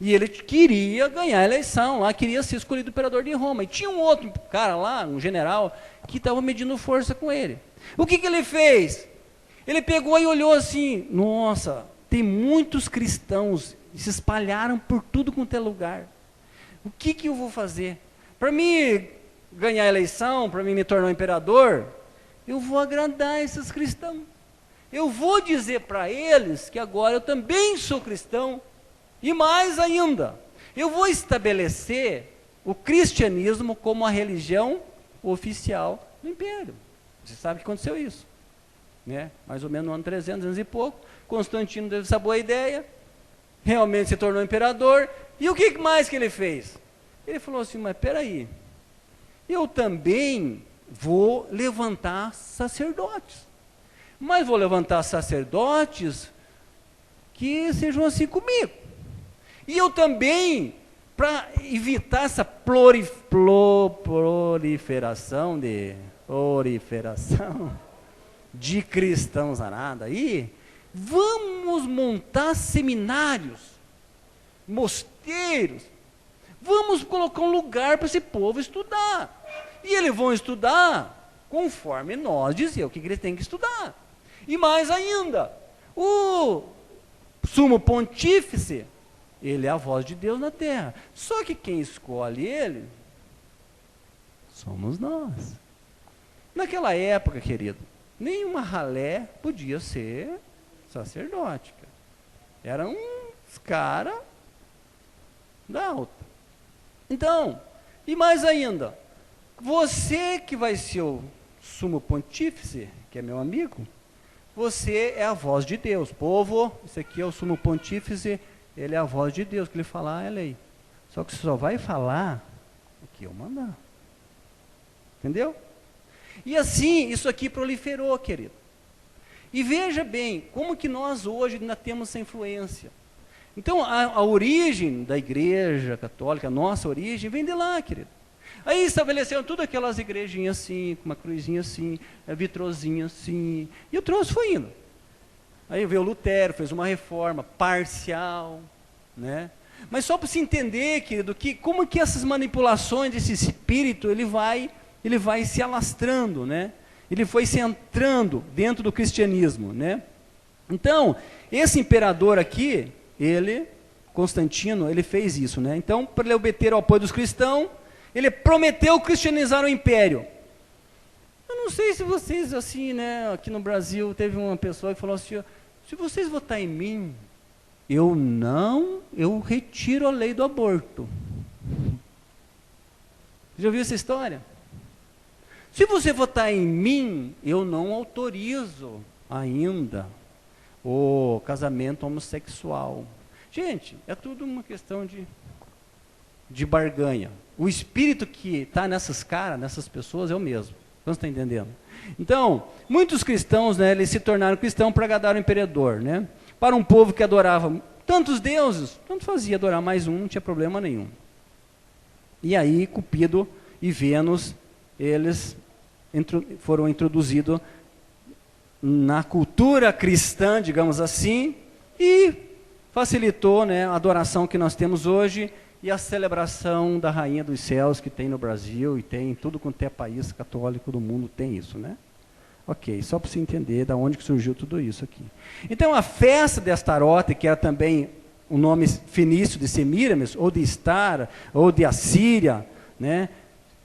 E ele queria ganhar a eleição lá, queria ser escolhido imperador de Roma. E tinha um outro cara lá, um general, que estava medindo força com ele. O que ele fez? Ele pegou e olhou assim, nossa, tem muitos cristãos, se espalharam por tudo quanto é lugar. O que eu vou fazer? Para mim ganhar a eleição, para mim me tornar um imperador, eu vou agradar esses cristãos. Eu vou dizer para eles que agora eu também sou cristão. E mais ainda, eu vou estabelecer o cristianismo como a religião oficial do império. Você sabe que aconteceu isso, né? Mais ou menos no ano 300 e pouco, Constantino teve essa boa ideia, realmente se tornou imperador, e o que mais que ele fez? Ele falou assim, mas peraí, eu também vou levantar sacerdotes, mas vou levantar sacerdotes que sejam assim comigo. E eu também, para evitar essa proliferação de cristãos arada aí, vamos montar seminários, mosteiros, vamos colocar um lugar para esse povo estudar. E eles vão estudar conforme nós dizíamos o que eles têm que estudar. E mais ainda, o sumo pontífice, ele é a voz de Deus na terra. Só que quem escolhe ele somos nós. Naquela época, querido, nenhuma ralé podia ser sacerdote. Eram uns caras da alta. Então, e mais ainda, você que vai ser o sumo pontífice, que é meu amigo, você é a voz de Deus. Povo, esse aqui é o sumo pontífice, ele é a voz de Deus, o que ele falar é lei. Só que você só vai falar o que eu mandar. Entendeu? E assim, isso aqui proliferou, querido. E veja bem, como que nós hoje ainda temos essa influência. Então, a origem da igreja católica, a nossa origem, vem de lá, querido. Aí estabeleceram tudo aquelas igrejinhas assim, com uma cruzinha assim, vitrozinha assim, e o troço foi indo. Aí veio Lutero, fez uma reforma parcial, né? Mas só para se entender, querido, que como que essas manipulações desse espírito, ele vai se alastrando, né? Ele foi se entrando dentro do cristianismo, né? Então, esse imperador aqui, Constantino, ele fez isso, né? Então, para ele obter o apoio dos cristãos, ele prometeu cristianizar o império. Eu não sei se vocês, assim, né, aqui no Brasil, teve uma pessoa que falou assim, se vocês votarem em mim, eu retiro a lei do aborto. Já ouviu essa história? Se você votar em mim, eu não autorizo ainda o casamento homossexual. Gente, é tudo uma questão de barganha. O espírito que está nessas pessoas é o mesmo. Você está entendendo? Então, muitos cristãos, né, eles se tornaram cristãos para agradar o imperador, né? Para um povo que adorava tantos deuses, tanto fazia adorar mais um, não tinha problema nenhum. E aí, Cupido e Vênus, eles foram introduzidos na cultura cristã, digamos assim, e facilitou, né, a adoração que nós temos hoje e a celebração da Rainha dos Céus que tem no Brasil e tem em tudo quanto é país católico do mundo, tem isso, né? Ok, só para você entender de onde que surgiu tudo isso aqui. Então, a festa de Astarote, que era também o nome fenício de Semíramis, ou de Estar, ou de Assíria, né,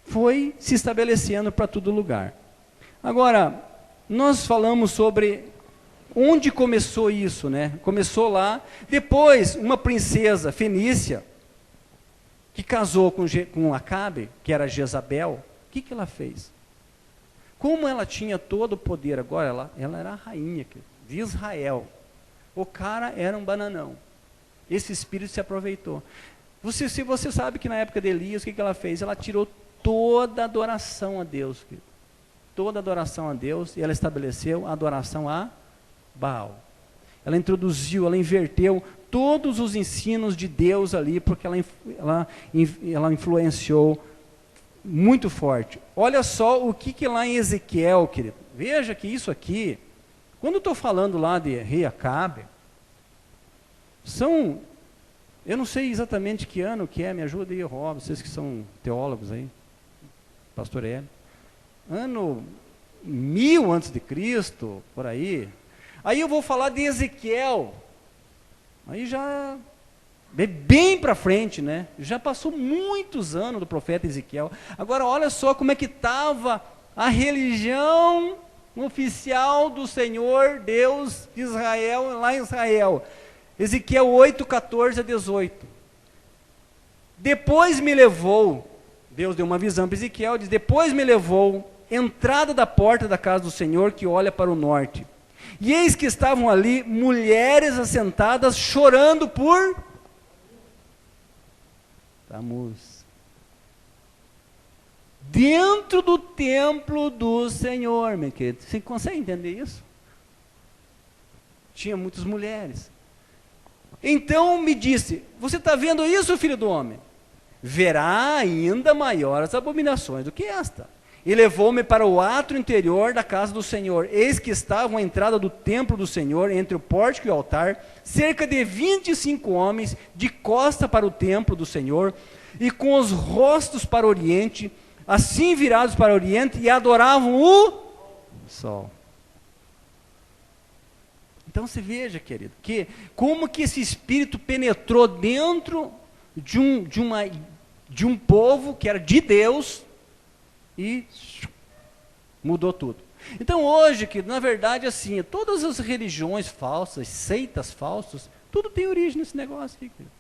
foi se estabelecendo para todo lugar. Agora, nós falamos sobre onde começou isso, né? Começou lá. Depois, uma princesa fenícia, que casou com Acabe, que era Jezabel, o que ela fez? Como ela tinha todo o poder agora, ela era a rainha de Israel. O cara era um bananão. Esse espírito se aproveitou. Se você sabe que na época de Elias, o que ela fez? Ela tirou toda a adoração a Deus. Toda a adoração a Deus, e ela estabeleceu a adoração a Baal. Ela introduziu, ela inverteu todos os ensinos de Deus ali, porque ela influenciou muito forte. Olha só o que lá em Ezequiel, querido. Veja que isso aqui, quando eu estou falando lá de rei Acabe, eu não sei exatamente que ano que é, me ajuda aí, Rob, vocês que são teólogos aí, pastor Hélio. Ano 1000 antes de Cristo, por aí. Aí eu vou falar de Ezequiel. Aí já é bem para frente, né? Já passou muitos anos do profeta Ezequiel. Agora olha só como é que estava a religião oficial do Senhor Deus de Israel, lá em Israel. Ezequiel 8, 14 a 18. Depois me levou, Deus deu uma visão para Ezequiel, diz, depois me levou, entrada da porta da casa do Senhor, que olha para o norte. E eis que estavam ali mulheres assentadas, chorando por Tamuz. Dentro do templo do Senhor, meu querido. Você consegue entender isso? Tinha muitas mulheres. Então me disse, você está vendo isso, filho do homem? Verá ainda maiores abominações do que esta. E levou-me para o átrio interior da casa do Senhor. Eis que estavam à entrada do templo do Senhor, entre o pórtico e o altar, cerca de 25 homens, de costa para o templo do Senhor, e com os rostos para o oriente, assim virados para o oriente, e adoravam o sol. Então você veja, querido, que como que esse espírito penetrou dentro de um povo que era de Deus, e mudou tudo. Então hoje, que na verdade assim, todas as religiões falsas, seitas falsas, tudo tem origem nesse negócio aqui, querido.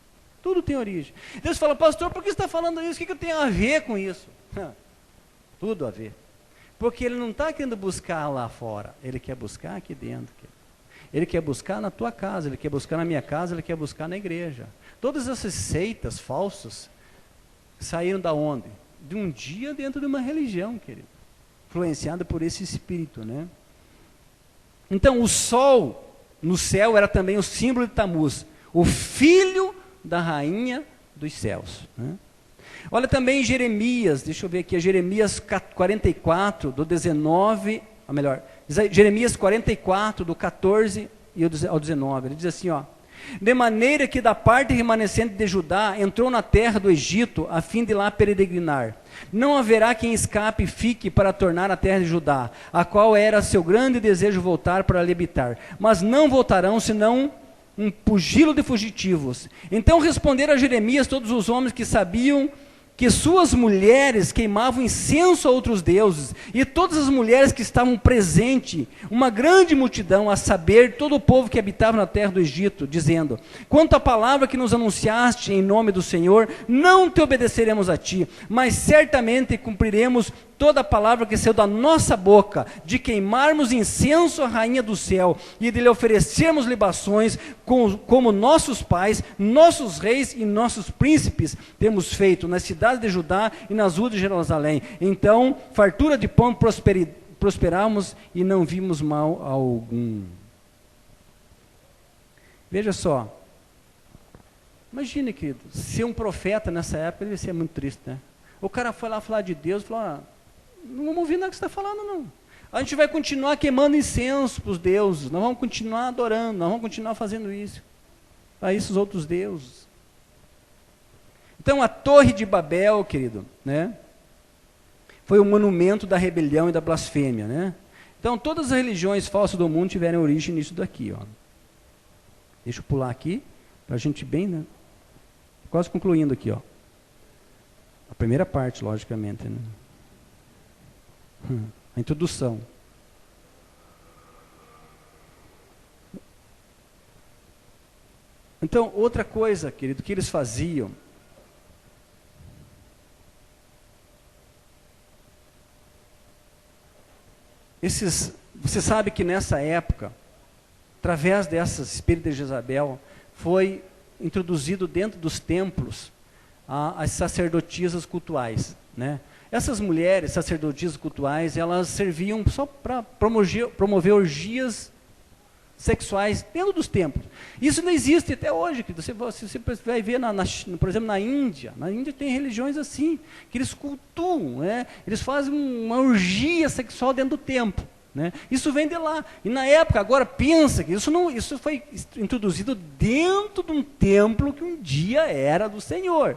Tudo tem origem. Deus fala, pastor, por que você está falando isso? O que eu tenho a ver com isso? Tudo a ver. Porque ele não está querendo buscar lá fora, ele quer buscar aqui dentro. Ele quer buscar na tua casa, ele quer buscar na minha casa, ele quer buscar na igreja. Todas essas seitas falsas saíram da onde? De um dia dentro de uma religião, querido. Influenciada por esse espírito, né? Então, o sol no céu era também o símbolo de Tamuz, o filho da rainha dos céus, né? Olha também Jeremias, deixa eu ver aqui, Jeremias 44, do 19, ou melhor, Jeremias 44, do 14 ao 19, ele diz assim, ó: de maneira que da parte remanescente de Judá entrou na terra do Egito, a fim de lá peregrinar. Não haverá quem escape e fique para tornar a terra de Judá, a qual era seu grande desejo voltar para ali habitar. Mas não voltarão, senão um pugilo de fugitivos. Então responderam a Jeremias todos os homens que sabiam que suas mulheres queimavam incenso a outros deuses, e todas as mulheres que estavam presentes, uma grande multidão, a saber, todo o povo que habitava na terra do Egito, dizendo: quanto à palavra que nos anunciaste em nome do Senhor, não te obedeceremos a ti, mas certamente cumpriremos toda a palavra que saiu da nossa boca, de queimarmos incenso à rainha do céu, e de lhe oferecermos libações, como nossos pais, nossos reis e nossos príncipes temos feito nas cidades de Judá e nas ruas de Jerusalém. Então, fartura de pão, prosperamos e não vimos mal algum. Veja só, imagine, querido, ser um profeta nessa época deve ser muito triste, né? O cara foi lá falar de Deus, falou: não vamos ouvir nada que você está falando, não. A gente vai continuar queimando incenso para os deuses, nós vamos continuar adorando, nós vamos continuar fazendo isso, a esses outros deuses. Então, a Torre de Babel, querido, né, foi o monumento da rebelião e da blasfêmia, né? Então, todas as religiões falsas do mundo tiveram origem nisso daqui, ó. Deixa eu pular aqui, para a gente bem, né? Quase concluindo aqui, ó. A primeira parte, logicamente, né? A introdução. Então, outra coisa, querido, que eles faziam, você sabe que nessa época, através dessas espíritos de Jezabel, foi introduzido dentro dos templos as sacerdotisas cultuais, né? Essas mulheres sacerdotisas cultuais, elas serviam só para promover orgias sexuais dentro dos templos. Isso não existe até hoje. Você vai ver, por exemplo, na Índia. Na Índia tem religiões assim, que eles cultuam, né? Eles fazem uma orgia sexual dentro do templo, né? Isso vem de lá. E na época, agora pensa que isso foi introduzido dentro de um templo que um dia era do Senhor.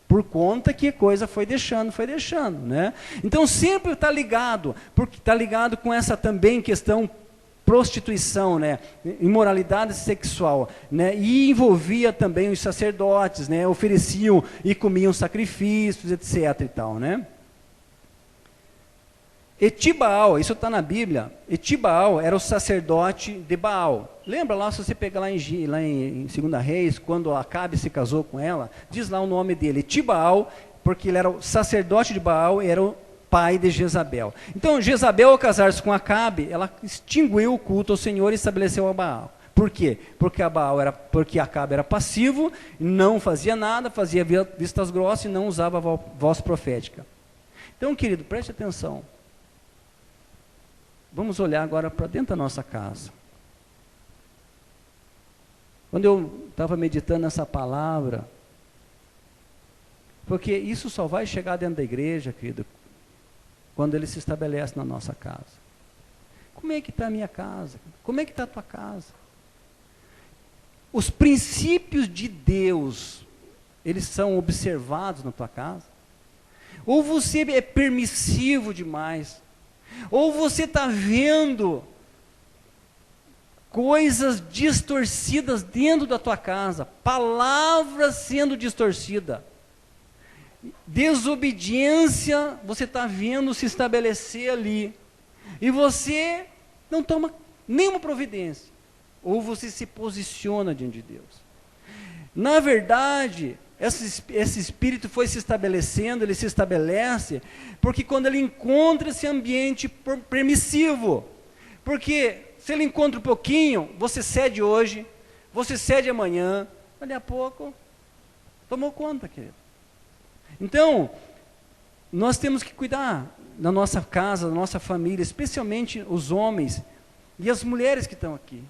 Por conta que a coisa foi deixando, né? Então sempre está ligado, porque está ligado com essa também questão prostituição, né? Imoralidade sexual, né? E envolvia também os sacerdotes, né? Ofereciam e comiam sacrifícios, etc. e tal, né? Etibaal, isso está na Bíblia. Etibaal era o sacerdote de Baal. Lembra lá, se você pegar lá em 2 Reis, quando Acabe se casou com ela, diz lá o nome dele, Etibaal, porque ele era o sacerdote de Baal e era o pai de Jezabel. Então, Jezabel, ao casar-se com Acabe, ela extinguiu o culto ao Senhor e estabeleceu a Baal. Por quê? Porque Acabe era passivo, não fazia nada, fazia vistas grossas e não usava a voz profética. Então, querido, preste atenção. Vamos olhar agora para dentro da nossa casa. Quando eu estava meditando nessa palavra, porque isso só vai chegar dentro da igreja, querido, quando ele se estabelece na nossa casa. Como é que está a minha casa? Como é que está a tua casa? Os princípios de Deus, eles são observados na tua casa? Ou você é permissivo demais? Ou você está vendo coisas distorcidas dentro da tua casa, palavras sendo distorcidas, desobediência, você está vendo se estabelecer ali, e você não toma nenhuma providência, ou você se posiciona diante de Deus. Na verdade, esse espírito foi se estabelecendo, ele se estabelece, porque quando ele encontra esse ambiente permissivo, porque se ele encontra um pouquinho, você cede hoje, você cede amanhã, daqui a pouco, tomou conta, querido. Então, nós temos que cuidar da nossa casa, da nossa família, especialmente os homens e as mulheres que estão aqui.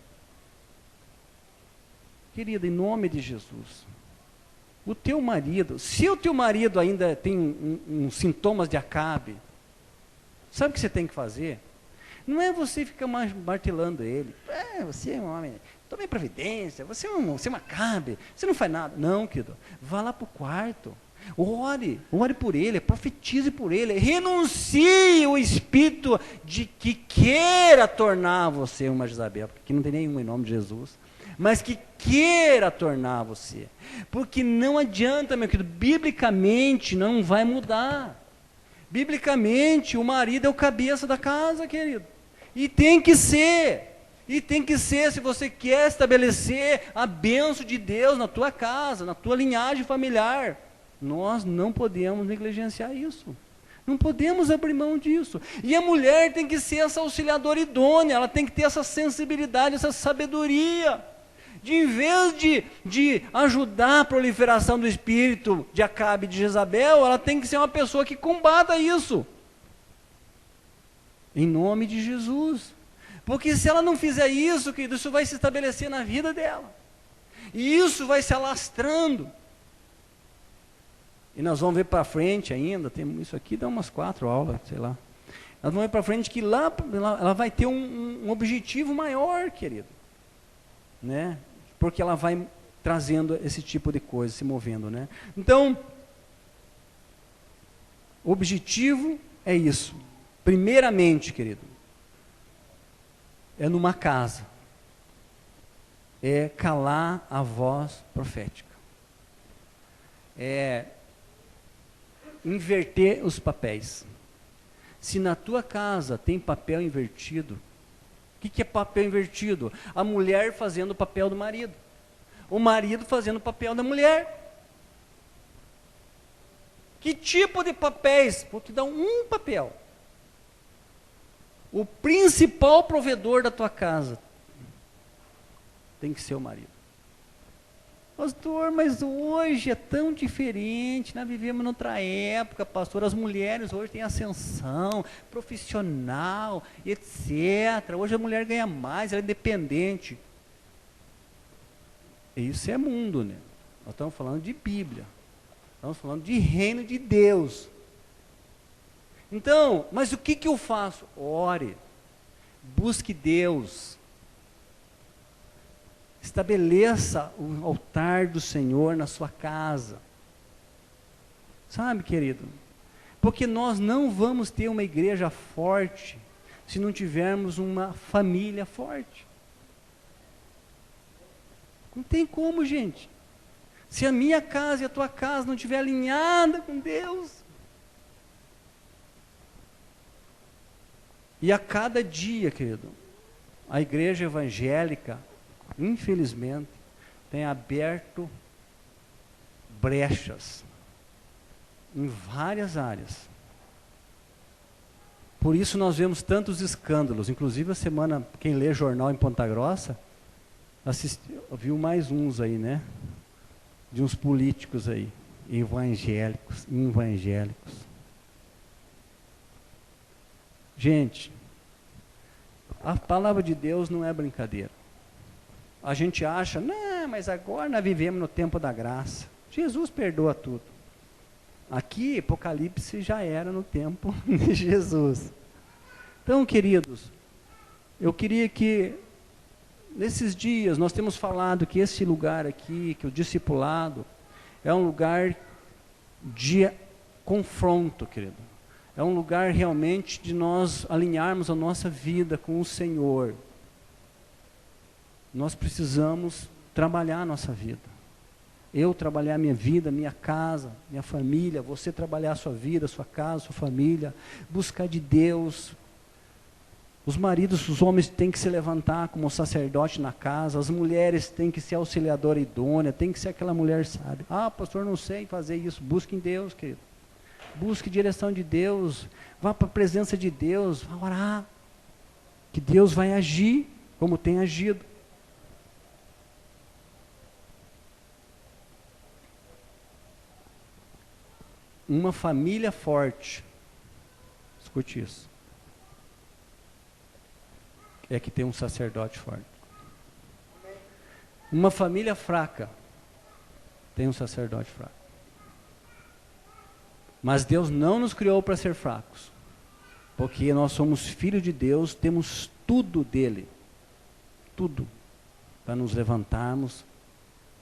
Querida, em nome de Jesus, o teu marido, se o teu marido ainda tem sintomas de Acabe, sabe o que você tem que fazer? Não é você ficar martelando ele. Você é um homem, tome providência, você é um Acabe, você não faz nada. Não, querido, vá lá para o quarto, ore por ele, profetize por ele, renuncie o espírito de que queira tornar você uma Jezabel, porque aqui não tem nenhum em nome de Jesus, mas que queira tornar você, porque não adianta, meu querido, biblicamente não vai mudar. Biblicamente o marido é o cabeça da casa, querido, e tem que ser, se você quer estabelecer a bênção de Deus na tua casa, na tua linhagem familiar. Nós não podemos negligenciar isso. Não podemos abrir mão disso. E a mulher tem que ser essa auxiliadora idônea, ela tem que ter essa sensibilidade, essa sabedoria, de em vez de ajudar a proliferação do espírito de Acabe e de Jezabel, ela tem que ser uma pessoa que combata isso. Em nome de Jesus. Porque se ela não fizer isso, querido, isso vai se estabelecer na vida dela. E isso vai se alastrando. E nós vamos ver para frente ainda, tem isso aqui dá umas 4 aulas, sei lá. Nós vamos ver para frente que lá ela vai ter um objetivo maior, querido. Né? Porque ela vai trazendo esse tipo de coisa, se movendo, né? Então, o objetivo é isso. Primeiramente, querido, é numa casa. É calar a voz profética. É inverter os papéis. Se na tua casa tem papel invertido, o que é papel invertido? A mulher fazendo o papel do marido, o marido fazendo o papel da mulher. Que tipo de papéis? Vou te dar um papel. O principal provedor da tua casa tem que ser o marido. Pastor, mas hoje é tão diferente, nós vivemos noutra época, pastor, as mulheres hoje têm ascensão profissional, etc. Hoje a mulher ganha mais, ela é independente. Isso é mundo, né? Nós estamos falando de Bíblia, estamos falando de reino de Deus. Então, mas o que eu faço? Ore, busque Deus. Estabeleça o altar do Senhor na sua casa. Sabe, querido? Porque nós não vamos ter uma igreja forte se não tivermos uma família forte. Não tem como, gente. Se a minha casa e a tua casa não estiver alinhada com Deus. E a cada dia, querido, a igreja evangélica, infelizmente, tem aberto brechas em várias áreas. Por isso nós vemos tantos escândalos. Inclusive a semana, quem lê jornal em Ponta Grossa, viu mais uns aí, né? De uns políticos aí, evangélicos. Gente, a palavra de Deus não é brincadeira. A gente acha, não, mas agora nós vivemos no tempo da graça. Jesus perdoa tudo. Aqui, Apocalipse já era no tempo de Jesus. Então, queridos, eu queria que, nesses dias, nós temos falado que esse lugar aqui, que o discipulado, é um lugar de confronto, querido. É um lugar realmente de nós alinharmos a nossa vida com o Senhor. Nós precisamos trabalhar a nossa vida. Eu trabalhar a minha vida, minha casa, minha família, você trabalhar a sua vida, a sua casa, a sua família, buscar de Deus, Os maridos, os homens têm que se levantar como sacerdote na casa, as mulheres têm que ser auxiliadora idônea, tem que ser aquela mulher sábia. Ah, pastor, não sei fazer isso. Busque em Deus, querido. Busque direção de Deus, vá para a presença de Deus, vá orar, que Deus vai agir como tem agido. Uma família forte, escute isso, é que tem um sacerdote forte. Uma família fraca tem um sacerdote fraco. Mas Deus não nos criou para ser fracos, porque nós somos filhos de Deus, temos tudo dele, tudo, para nos levantarmos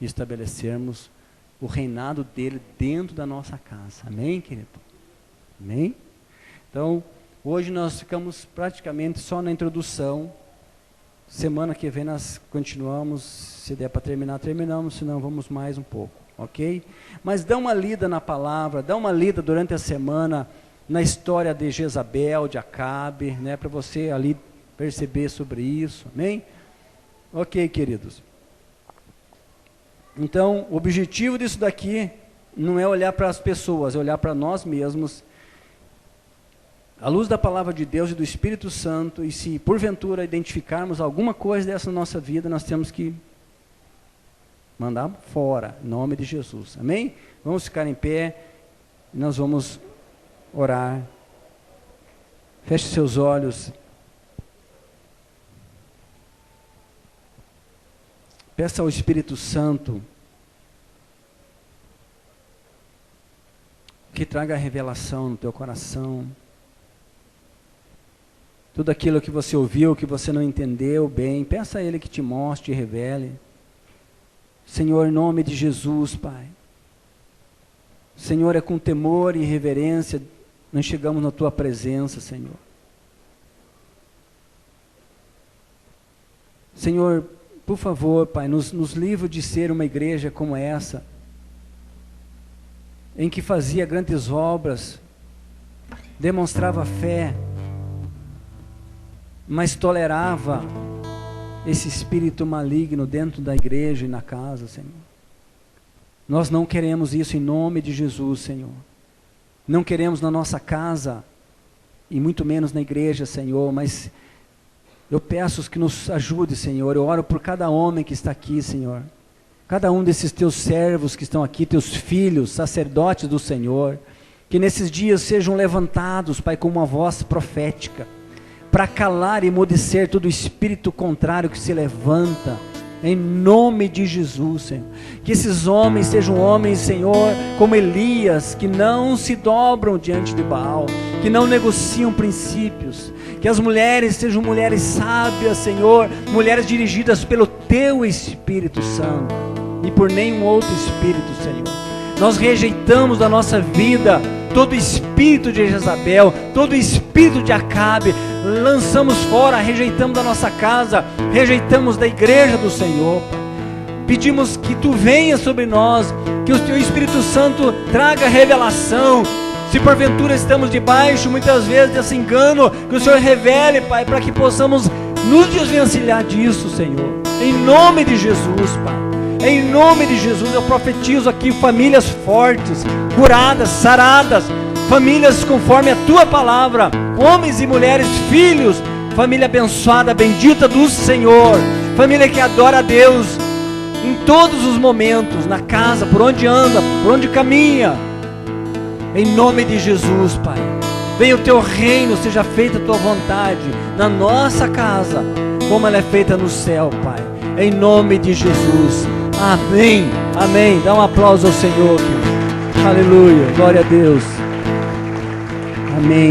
e estabelecermos o reinado dele dentro da nossa casa. Amém, querido? Amém? Então, hoje nós ficamos praticamente só na introdução. Semana que vem nós continuamos, se der para terminar, terminamos, senão vamos mais um pouco, ok? Mas dá uma lida na palavra, dá uma lida durante a semana na história de Jezabel, de Acabe, né, para você ali perceber sobre isso, amém? Ok, queridos. Então, o objetivo disso daqui não é olhar para as pessoas, é olhar para nós mesmos, à luz da palavra de Deus e do Espírito Santo, e se porventura identificarmos alguma coisa dessa nossa vida, nós temos que mandar fora, em nome de Jesus, amém? Vamos ficar em pé, e nós vamos orar. Feche seus olhos. Peça ao Espírito Santo que traga a revelação no teu coração. Tudo aquilo que você ouviu, que você não entendeu bem, peça a Ele que te mostre e revele. Senhor, em nome de Jesus, Pai. Senhor, é com temor e reverência nós chegamos na Tua presença, Senhor. Senhor, por favor, Pai, nos livre de ser uma igreja como essa, em que fazia grandes obras, demonstrava fé, mas tolerava esse espírito maligno dentro da igreja e na casa, Senhor. Nós não queremos isso em nome de Jesus, Senhor. Não queremos na nossa casa, e muito menos na igreja, Senhor, mas eu peço que nos ajude, Senhor. Eu oro por cada homem que está aqui, Senhor. Cada um desses teus servos que estão aqui, teus filhos, sacerdotes do Senhor, que nesses dias sejam levantados, Pai, com uma voz profética, para calar e emudecer todo espírito contrário que se levanta, em nome de Jesus, Senhor. Que esses homens sejam homens, Senhor, como Elias, que não se dobram diante de Baal, que não negociam princípios. Que as mulheres sejam mulheres sábias, Senhor, mulheres dirigidas pelo Teu Espírito Santo e por nenhum outro Espírito, Senhor. Nós rejeitamos da nossa vida todo espírito de Jezabel, todo espírito de Acabe, lançamos fora, rejeitamos da nossa casa, rejeitamos da igreja do Senhor. Pedimos que Tu venha sobre nós, que o Teu Espírito Santo traga revelação. Se porventura estamos debaixo, muitas vezes, desse engano, que o Senhor revele, Pai, para que possamos nos desvencilhar disso, Senhor. Em nome de Jesus, Pai. Em nome de Jesus, eu profetizo aqui famílias fortes, curadas, saradas, famílias conforme a Tua palavra, homens e mulheres, filhos, família abençoada, bendita do Senhor, família que adora a Deus em todos os momentos, na casa, por onde anda, por onde caminha. Em nome de Jesus, Pai, venha o Teu reino, seja feita a Tua vontade na nossa casa, como ela é feita no céu, Pai. Em nome de Jesus. Amém. Amém. Dá um aplauso ao Senhor, querido. Aleluia. Glória a Deus. Amém.